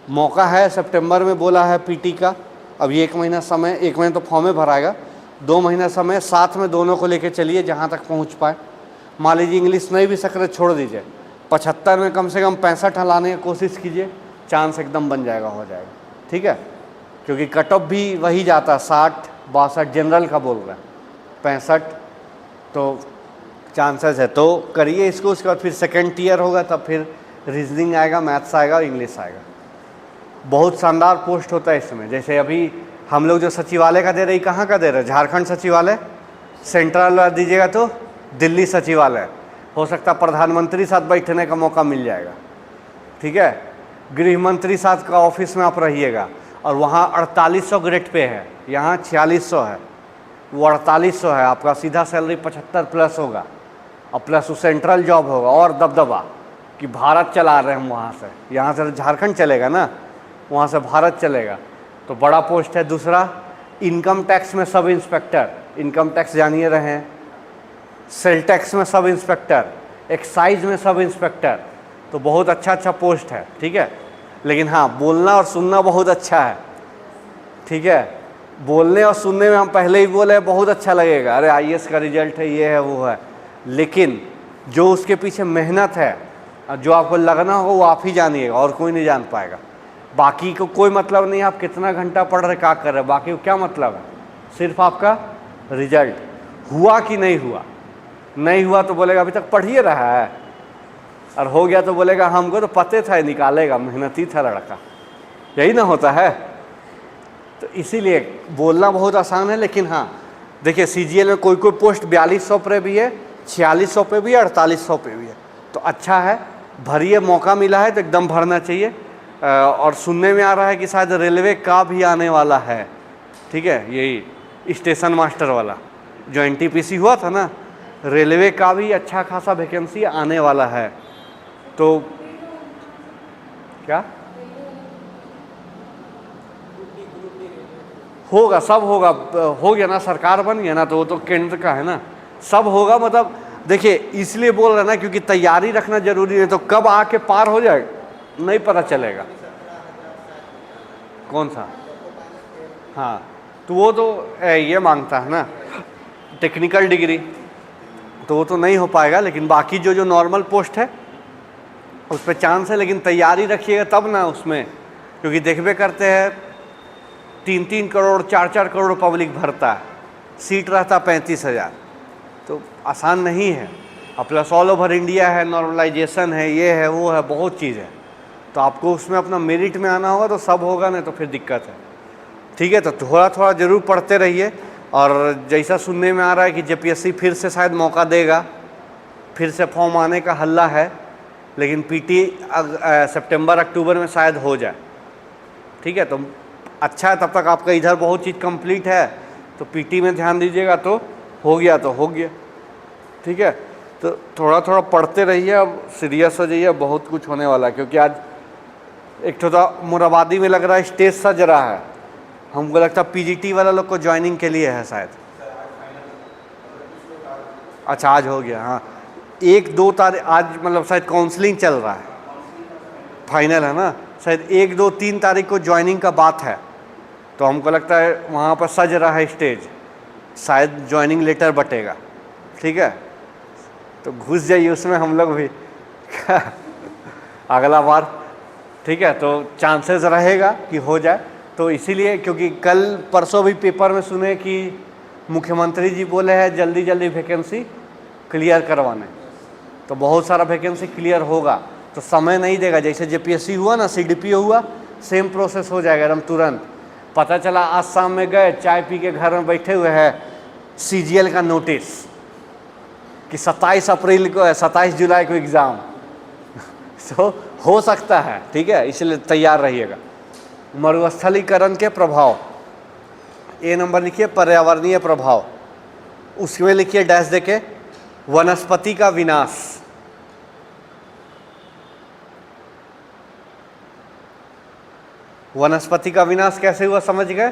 मौका है, सितंबर में बोला है PT का, अब ये 1 महीना समय, 1 महीना तो फॉर्म में भराएगा, 2 महीना समय, साथ में दोनों को लेके चलिए जहाँ तक पहुँच पाए। मान लीजिए इंग्लिश नहीं भी सक रहे, छोड़ दीजिए, 75 में कम से कम 65 लाने की कोशिश कीजिए, चांस एकदम बन जाएगा, हो जाएगा। ठीक है, क्योंकि कट ऑफ भी वही जाता है 60 62, जनरल का बोल रहा है 65, तो चांसेस है। तो करिए इसको, उसके बाद फिर सेकेंड ईयर होगा, तब फिर रीजनिंग आएगा, मैथ्स आएगा, इंग्लिश आएगा। बहुत शानदार पोस्ट होता है इसमें। जैसे अभी हम लोग जो सचिवालय का दे रहे, कहाँ का दे रहे, झारखंड सचिवालय, सेंट्रल दीजिएगा तो दिल्ली सचिवालय, हो सकता है प्रधानमंत्री साथ बैठने का मौका मिल जाएगा। ठीक है, गृह मंत्री साथ का ऑफिस में आप रहिएगा, और वहाँ 4800 ग्रेड पे है, यहाँ 4600 है, वो 4800 है, आपका सीधा सैलरी 75 प्लस होगा, और प्लस वो सेंट्रल जॉब होगा, और दबदबा कि भारत चला रहे हैं हम वहाँ से, यहाँ से झारखंड चलेगा ना, वहाँ से भारत चलेगा, तो बड़ा पोस्ट है। दूसरा, इनकम टैक्स में सब इंस्पेक्टर, इनकम टैक्स जानिए रहे हैं, सेल टैक्स में सब इंस्पेक्टर, एक्साइज में सब इंस्पेक्टर, तो बहुत अच्छा पोस्ट है। ठीक है, लेकिन हाँ, बोलना और सुनना बहुत अच्छा है। ठीक है, बोलने और सुनने में हम पहले ही बोले बहुत अच्छा लगेगा, अरे IAS का रिजल्ट है, ये है, वो है, लेकिन जो उसके पीछे मेहनत है, जो आपको लगना होगा, वो आप ही जानिएगा, और कोई नहीं जान पाएगा। बाकी को कोई मतलब नहीं आप कितना घंटा पढ़ रहे, क्या कर रहे, बाकी को क्या मतलब है, सिर्फ आपका रिजल्ट हुआ कि नहीं हुआ। नहीं हुआ तो बोलेगा अभी तक पढ़ ही रहा है, और हो गया तो बोलेगा हमको तो पते था, निकालेगा, मेहनती था लड़का। यही ना होता है। तो इसीलिए बोलना बहुत आसान है, लेकिन हाँ देखिए CGL में कोई कोई पोस्ट 4200 पे भी है, 4600 पे भी है, 4800 पे भी है, तो अच्छा है, भरिए, मौका मिला है तो एकदम भरना चाहिए। और सुनने में आ रहा है कि शायद रेलवे का भी आने वाला है। ठीक है, यही स्टेशन मास्टर वाला जो NTPC हुआ था ना, रेलवे का भी अच्छा खासा वैकेंसी आने वाला है। तो क्या होगा, सब होगा, हो गया ना, सरकार बन गया ना, तो वो तो केंद्र का है ना, सब होगा। मतलब देखिए इसलिए बोल रहे ना, क्योंकि तैयारी रखना जरूरी है, तो कब आके पार हो जाएगा नहीं पता चलेगा। कौन सा, हाँ, तो वो तो ये मांगता है ना टेक्निकल डिग्री, तो वो तो नहीं हो पाएगा। लेकिन बाकी जो नॉर्मल पोस्ट है उस पर चांस है, लेकिन तैयारी रखिएगा तब ना उसमें, क्योंकि देखबे करते हैं 3-3 करोड़ 4-4 करोड़ पब्लिक भरता है, सीट रहता 35,000, तो आसान नहीं है। अब प्लस ऑल ओवर इंडिया है, नॉर्मलाइजेशन है, ये है वो है, बहुत चीज़ है। तो आपको उसमें अपना मेरिट में आना होगा तो सब होगा, नहीं तो फिर दिक्कत है। ठीक है, तो थोड़ा थोड़ा ज़रूर पढ़ते रहिए। और जैसा सुनने में आ रहा है कि जेपीएससी फिर से शायद मौका देगा, फिर से फॉर्म आने का हल्ला है, लेकिन पीटी सितंबर अक्टूबर में शायद हो जाए। ठीक है, तो अच्छा है, तब तक आपका इधर बहुत चीज़ कंप्लीट है, तो पीटी में ध्यान दीजिएगा, तो हो गया तो हो गया। ठीक है, तो थोड़ा थोड़ा पढ़ते रहिए, अब सीरियस हो जाइए, बहुत कुछ होने वाला है। क्योंकि आज एक थोड़ा मुराबादी में लग रहा है स्टेज सज रहा है, हमको लगता है पीजीटी वाला लोग को ज्वाइनिंग के लिए है शायद। अच्छा, आज हो गया। हाँ, 1-2 तारीख आज, मतलब शायद काउंसलिंग चल रहा है, फाइनल है ना, शायद 1-2-3 तारीख को ज्वाइनिंग का बात है। तो हमको लगता है वहाँ पर सज रहा है स्टेज, शायद ज्वाइनिंग लेटर बटेगा। ठीक है, तो घुस जाइए उसमें हम लोग भी अगला बार। ठीक है, तो चांसेस रहेगा कि हो जाए। तो इसीलिए, क्योंकि कल परसों भी पेपर में सुने कि मुख्यमंत्री जी बोले हैं जल्दी जल्दी वैकेंसी क्लियर करवाने, तो बहुत सारा वैकेंसी क्लियर होगा, तो समय नहीं देगा। जैसे जेपीएससी हुआ ना, सीडीपीओ हुआ, सेम प्रोसेस हो जाएगा एकदम तुरंत। पता चला आज शाम में गए, चाय पी के घर में बैठे हुए हैं, सीजीएल का नोटिस कि 27 जुलाई को एग्ज़ाम तो हो सकता है। ठीक है, इसलिए तैयार रहिएगा। मरुस्थलीकरण के प्रभाव, ए नंबर लिखिए, पर्यावरणीय प्रभाव, उसमें लिखिए डैश देके वनस्पति का विनाश। वनस्पति का विनाश कैसे हुआ समझ गए?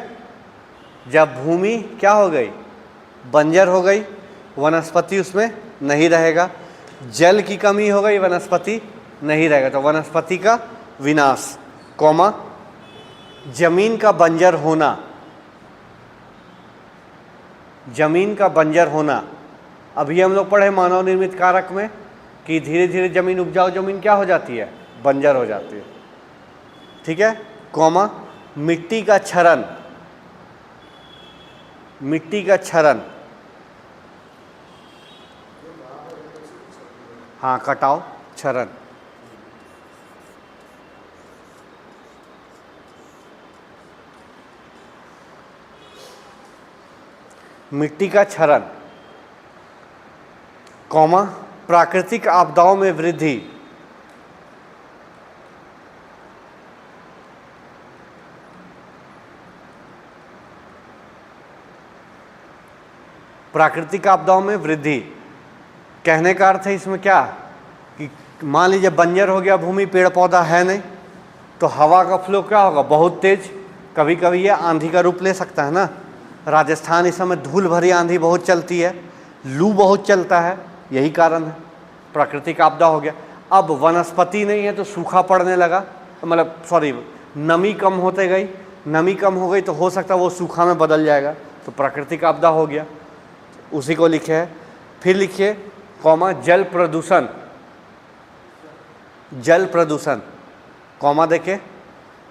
जब भूमि क्या हो गई, बंजर हो गई, वनस्पति उसमें नहीं रहेगा, जल की कमी हो गई, वनस्पति नहीं रहेगा, तो वनस्पति का विनाश, कॉमा जमीन का बंजर होना, जमीन का बंजर होना। अभी हम लोग पढ़े मानव निर्मित कारक में कि धीरे धीरे जमीन, उपजाऊ जमीन क्या हो जाती है, बंजर हो जाती है। ठीक है, कॉमा मिट्टी का क्षरण, मिट्टी का क्षरण, हाँ कटाव, क्षरण। मिट्टी का क्षरण, कॉमा प्राकृतिक आपदाओं में वृद्धि, प्राकृतिक आपदाओं में वृद्धि। कहने का अर्थ है इसमें क्या कि मान लीजिए बंजर हो गया भूमि, पेड़ पौधा है नहीं, तो हवा का फ्लो क्या होगा, बहुत तेज, कभी कभी ये आंधी का रूप ले सकता है ना। राजस्थान इस समय धूल भरी आंधी बहुत चलती है, लू बहुत चलता है, यही कारण है, प्राकृतिक आपदा हो गया। अब वनस्पति नहीं है तो सूखा पड़ने लगा, मतलब सॉरी, नमी कम होते गई, नमी कम हो गई तो हो सकता है वो सूखा में बदल जाएगा, तो प्राकृतिक आपदा हो गया, उसी को लिखे है। फिर लिखिए कॉमा जल प्रदूषण, जल प्रदूषण, कॉमा देखे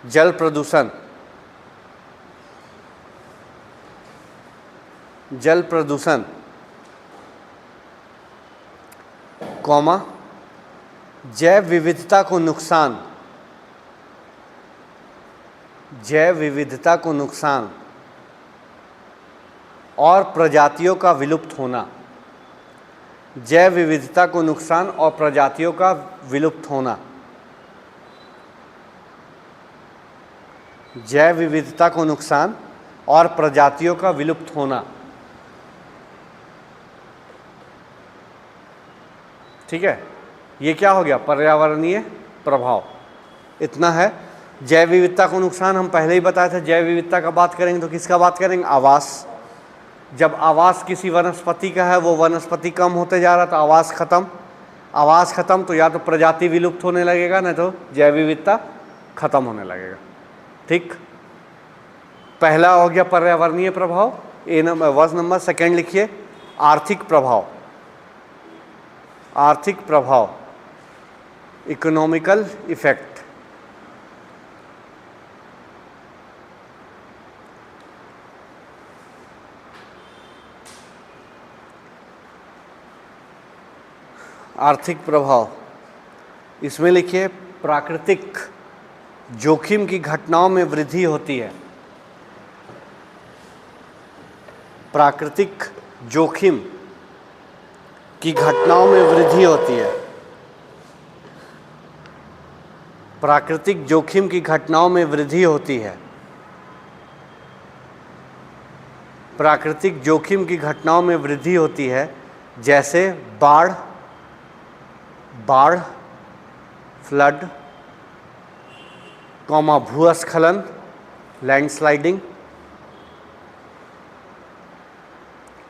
जल प्रदूषण, जल प्रदूषण, कॉमा जैव विविधता को नुकसान, जैव विविधता को नुकसान और प्रजातियों का विलुप्त होना, जैव विविधता को नुकसान और प्रजातियों का विलुप्त होना, जैव विविधता को नुकसान और प्रजातियों का विलुप्त होना। ठीक है, ये क्या हो गया, पर्यावरणीय प्रभाव, इतना है। जैव विविधता को नुकसान हम पहले ही बताए थे, जैव विविधता का बात करेंगे तो किसका बात करेंगे, आवास। जब आवास किसी वनस्पति का है, वो वनस्पति कम होते जा रहा तो आवास खत्म, आवास खत्म तो या तो प्रजाति विलुप्त होने लगेगा, नहीं तो जैव विविधता खत्म होने लगेगा। ठीक, पहला हो गया पर्यावरणीय प्रभाव, ए नंबर वर्ष नंबर। सेकंड लिखिए आर्थिक प्रभाव, आर्थिक प्रभाव, इकोनॉमिकल इफेक्ट। आर्थिक प्रभाव, इसमें लिखिए प्राकृतिक जोखिम की घटनाओं में वृद्धि होती है। प्राकृतिक जोखिम की घटनाओं में वृद्धि होती है। प्राकृतिक जोखिम की घटनाओं में वृद्धि होती है। प्राकृतिक जोखिम की घटनाओं में वृद्धि होती है, जैसे बाढ़, फ्लड, भूस्खलन, लैंडस्लाइडिंग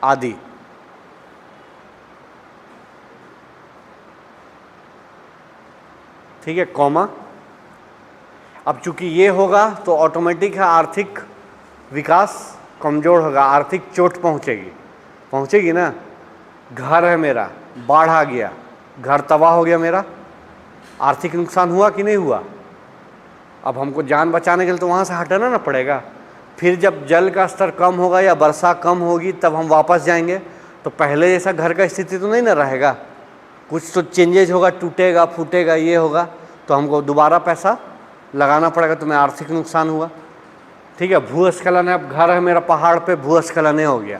आदि। ठीक है, कॉमा। अब चूंकि ये होगा तो ऑटोमेटिक है आर्थिक विकास कमज़ोर होगा, आर्थिक चोट पहुंचेगी ना। घर है मेरा, बाढ़ आ गया, घर तबाह हो गया मेरा, आर्थिक नुकसान हुआ कि नहीं हुआ। अब हमको जान बचाने के लिए तो वहाँ से हटाना ना पड़ेगा। फिर जब जल का स्तर कम होगा या वर्षा कम होगी तब हम वापस जाएंगे, तो पहले जैसा घर का स्थिति तो नहीं ना रहेगा, कुछ तो चेंजेज होगा, टूटेगा फूटेगा, ये होगा, तो हमको दोबारा पैसा लगाना पड़ेगा, तो मैं आर्थिक नुकसान हुआ। ठीक है, भूस्खलन है, अब घर है मेरा पहाड़ पे, भूस्खलन हो गया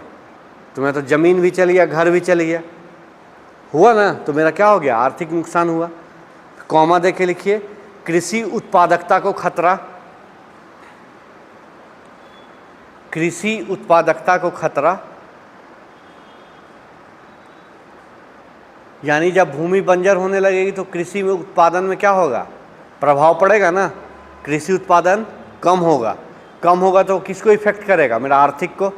तो मैं तो ज़मीन भी चली गया, घर भी चली गया, हुआ ना, तो मेरा क्या हो गया, आर्थिक नुकसान हुआ। कॉमा दे के लिखिए कृषि उत्पादकता को खतरा, कृषि उत्पादकता को खतरा, यानी जब भूमि बंजर होने लगेगी तो कृषि में उत्पादन में क्या होगा, प्रभाव पड़ेगा ना, कृषि उत्पादन कम होगा तो किसको इफेक्ट करेगा, मेरा आर्थिक को।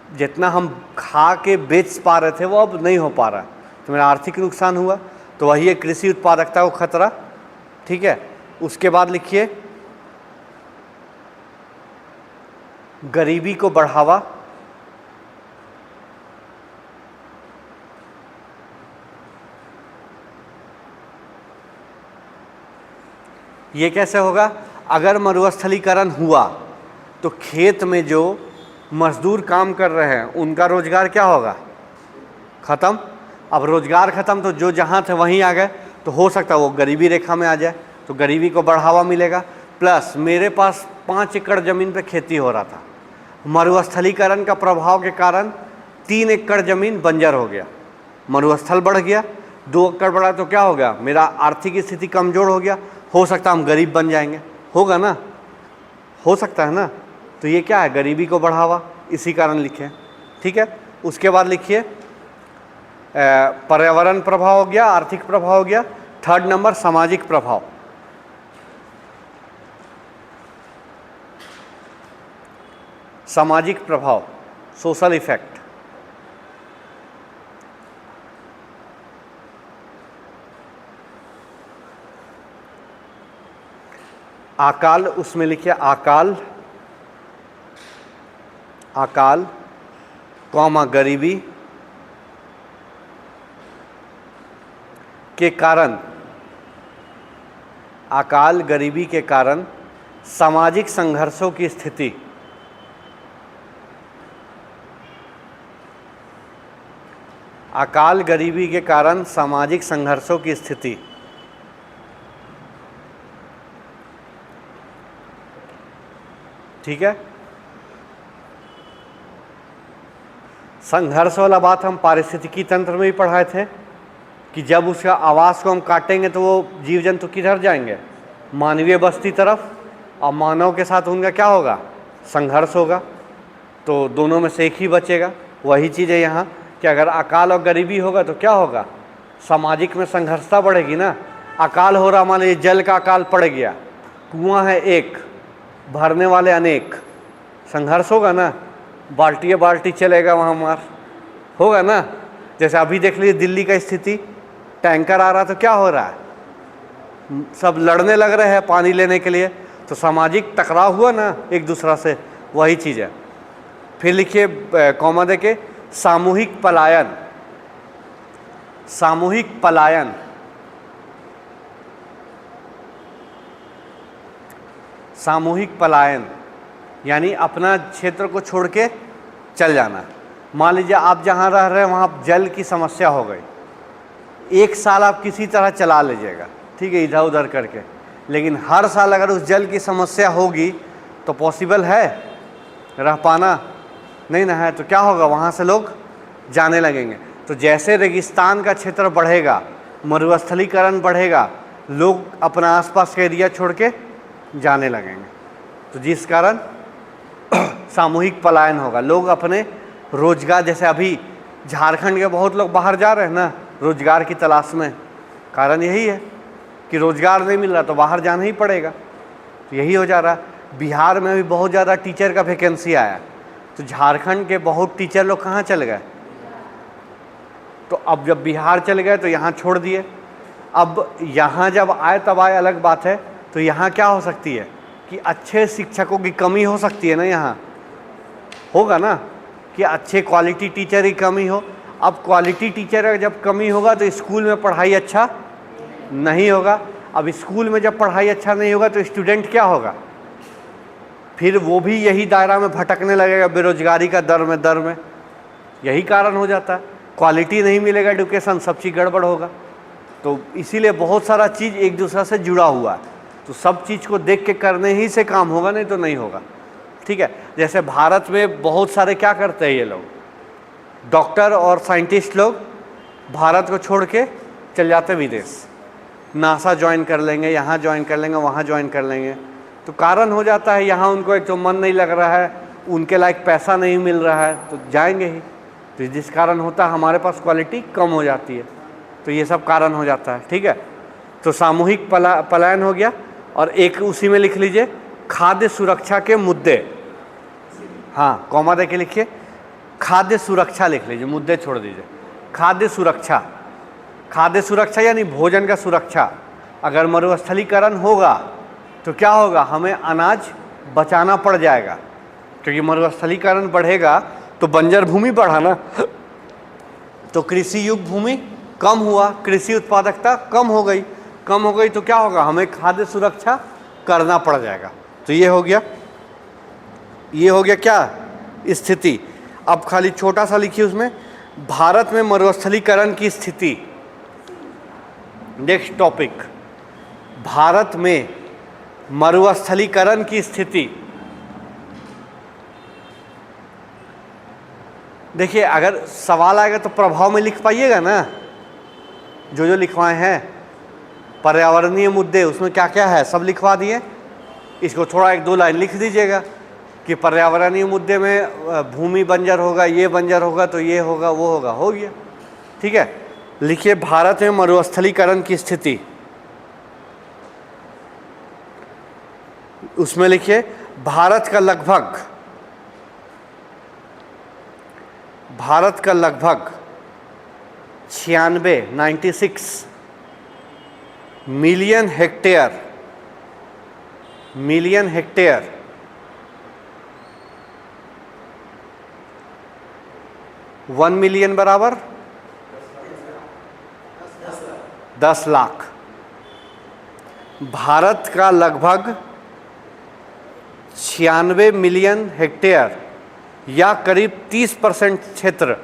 जितना हम खा के बेच पा रहे थे वो अब नहीं हो पा रहा, तो मेरा आर्थिक नुकसान हुआ, तो वही है कृषि उत्पादकता को खतरा। ठीक है, उसके बाद लिखिए गरीबी को बढ़ावा, ये कैसे होगा, अगर मरुस्थलीकरण हुआ तो खेत में जो मजदूर काम कर रहे हैं उनका रोजगार क्या होगा, खत्म। अब रोजगार खत्म तो जो जहाँ थे वहीं आ गए, तो हो सकता है वो गरीबी रेखा में आ जाए, तो गरीबी को बढ़ावा मिलेगा। प्लस मेरे पास 5 एकड़ ज़मीन पे खेती हो रहा था, मरुस्थलीकरण का प्रभाव के कारण 3 एकड़ ज़मीन बंजर हो गया, मरुस्थल बढ़ गया, 2 एकड़ बढ़ा तो क्या हो गया, मेरा आर्थिक स्थिति कमज़ोर हो गया, हो सकता है हम गरीब बन जाएंगे, होगा ना, हो सकता है ना। तो ये क्या है, गरीबी को बढ़ावा, इसी कारण लिखें। ठीक है, उसके बाद लिखिए पर्यावरण प्रभाव हो गया, आर्थिक प्रभाव हो गया। 3rd नंबर सामाजिक प्रभाव, सामाजिक प्रभाव, सोशल इफेक्ट। अकाल, उसमें लिखिए अकाल, कौमा गरीबी के कारण, अकाल गरीबी के कारण सामाजिक संघर्षों की स्थिति, अकाल गरीबी के कारण सामाजिक संघर्षों की स्थिति। ठीक है, संघर्ष वाला बात हम पारिस्थितिकी तंत्र में भी पढ़ाए थे कि जब उसका आवास को हम काटेंगे तो वो जीव जंतु किधर जाएंगे, मानवीय बस्ती तरफ, और मानव के साथ उनका क्या होगा, संघर्ष होगा, तो दोनों में से एक ही बचेगा। वही चीज़ है यहाँ कि अगर अकाल और गरीबी होगा तो क्या होगा, सामाजिक में संघर्षता बढ़ेगी ना। अकाल हो रहा, मान लीजिए जल का अकाल पड़ गया, कुआं है एक, भरने वाले अनेक, संघर्ष होगा ना, बाल्टी चलेगा वहाँ मार, होगा ना। जैसे अभी देख लीजिए दिल्ली का स्थिति, टैंकर आ रहा तो क्या हो रहा है, सब लड़ने लग रहे हैं पानी लेने के लिए, तो सामाजिक टकराव हुआ ना एक दूसरा से, वही चीज़ है। फिर लिखिए कॉमा देके सामूहिक पलायन, सामूहिक पलायन, सामूहिक पलायन यानी अपना क्षेत्र को छोड़ के चल जाना। मान लीजिए आप जहाँ रह रहे हैं वहाँ जल की समस्या हो गई, एक साल आप किसी तरह चला लीजिएगा, ठीक है, इधर उधर करके, लेकिन हर साल अगर उस जल की समस्या होगी तो पॉसिबल है रह पाना? नहीं ना है। तो क्या होगा, वहाँ से लोग जाने लगेंगे। तो जैसे रेगिस्तान का क्षेत्र बढ़ेगा, मरुस्थलीकरण बढ़ेगा, लोग अपना आसपास का एरिया छोड़ के जाने लगेंगे, तो जिस कारण सामूहिक पलायन होगा। लोग अपने रोजगार, जैसे अभी झारखंड के बहुत लोग बाहर जा रहे हैं ना रोजगार की तलाश में, कारण यही है कि रोजगार नहीं मिल रहा तो बाहर जाना ही पड़ेगा, तो यही हो जा रहा है। बिहार में भी बहुत ज़्यादा टीचर का वैकेंसी आया, तो झारखंड के बहुत टीचर लोग कहाँ चल गए? तो अब जब बिहार चले गए तो यहाँ छोड़ दिए। अब यहाँ जब आए तब आए अलग बात है। तो यहाँ क्या हो सकती है कि अच्छे शिक्षकों की कमी हो सकती है ना, यहाँ होगा ना कि अच्छे क्वालिटी टीचर की कमी हो। अब क्वालिटी टीचर का जब कमी होगा तो स्कूल में पढ़ाई अच्छा नहीं होगा। अब स्कूल में जब पढ़ाई अच्छा नहीं होगा तो स्टूडेंट क्या होगा, फिर वो भी यही दायरा में भटकने लगेगा, बेरोजगारी का दर में। यही कारण हो जाता है, क्वालिटी नहीं मिलेगा एडुकेशन, सब चीज़ गड़बड़ होगा। तो इसीलिए बहुत सारा चीज़ एक दूसरे से जुड़ा हुआ है, तो सब चीज़ को देख के करने ही से काम होगा, नहीं तो नहीं होगा, ठीक है। जैसे भारत में बहुत सारे क्या करते हैं ये लोग, डॉक्टर और साइंटिस्ट लोग भारत को छोड़ के चल जाते विदेश, नासा ज्वाइन कर लेंगे, यहाँ ज्वाइन कर लेंगे, वहाँ ज्वाइन कर लेंगे। तो कारण हो जाता है यहाँ उनको एक तो मन नहीं लग रहा है, उनके लायक पैसा नहीं मिल रहा है, तो जाएंगे ही। तो जिस कारण होता है हमारे पास क्वालिटी कम हो जाती है, तो ये सब कारण हो जाता है, ठीक है। तो सामूहिक पलायन हो गया। और एक उसी में लिख लीजिए खाद्य सुरक्षा के मुद्दे, हाँ कॉमा दे के लिखिए, खाद्य सुरक्षा लिख लीजिए, मुद्दे छोड़ दीजिए। खाद्य सुरक्षा, खाद्य सुरक्षा यानी भोजन का सुरक्षा। अगर मरुस्थलीकरण होगा तो क्या होगा, हमें अनाज बचाना पड़ जाएगा, क्योंकि मरुस्थलीकरण बढ़ेगा तो बंजर भूमि बढ़ा ना, तो कृषि युक्त भूमि कम हुआ, कृषि उत्पादकता कम हो गई तो क्या होगा, हमें खाद्य सुरक्षा करना पड़ जाएगा। तो ये हो गया क्या स्थिति। अब खाली छोटा सा लिखिए उसमें, भारत में मरुस्थलीकरण की स्थिति। नेक्स्ट टॉपिक, भारत में मरुस्थलीकरण की स्थिति। देखिए अगर सवाल आएगा तो प्रभाव में लिख पाइएगा ना, जो लिखवाए हैं पर्यावरणीय मुद्दे, उसमें क्या क्या है सब लिखवा दिए। इसको थोड़ा 1-2 लाइन लिख दीजिएगा कि पर्यावरणीय मुद्दे में भूमि बंजर होगा, ये बंजर होगा, तो ये होगा, वो होगा, हो गया, ठीक है। लिखिए भारत में मरुस्थलीकरण की स्थिति, उसमें लिखिए भारत का लगभग 96 मिलियन हेक्टेयर 1 मिलियन बराबर 10 लाख। भारत का लगभग 96 मिलियन हेक्टेयर या करीब 30% क्षेत्र,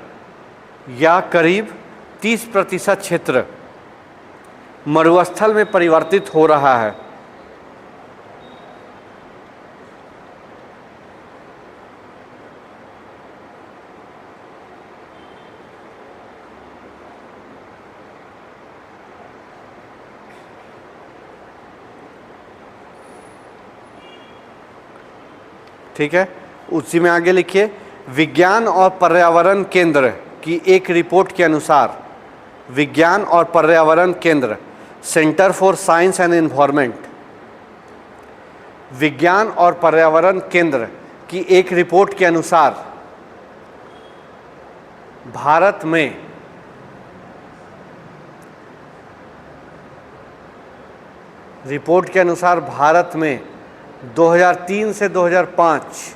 या करीब 30% क्षेत्र मरुस्थल में परिवर्तित हो रहा है। ठीक है, उसी में आगे लिखिए विज्ञान और पर्यावरण केंद्र की एक रिपोर्ट के अनुसार, विज्ञान और पर्यावरण केंद्र centre for science and environment, विज्ञान और पर्यावरण केंद्र की एक रिपोर्ट के अनुसार भारत में 2003 से 2005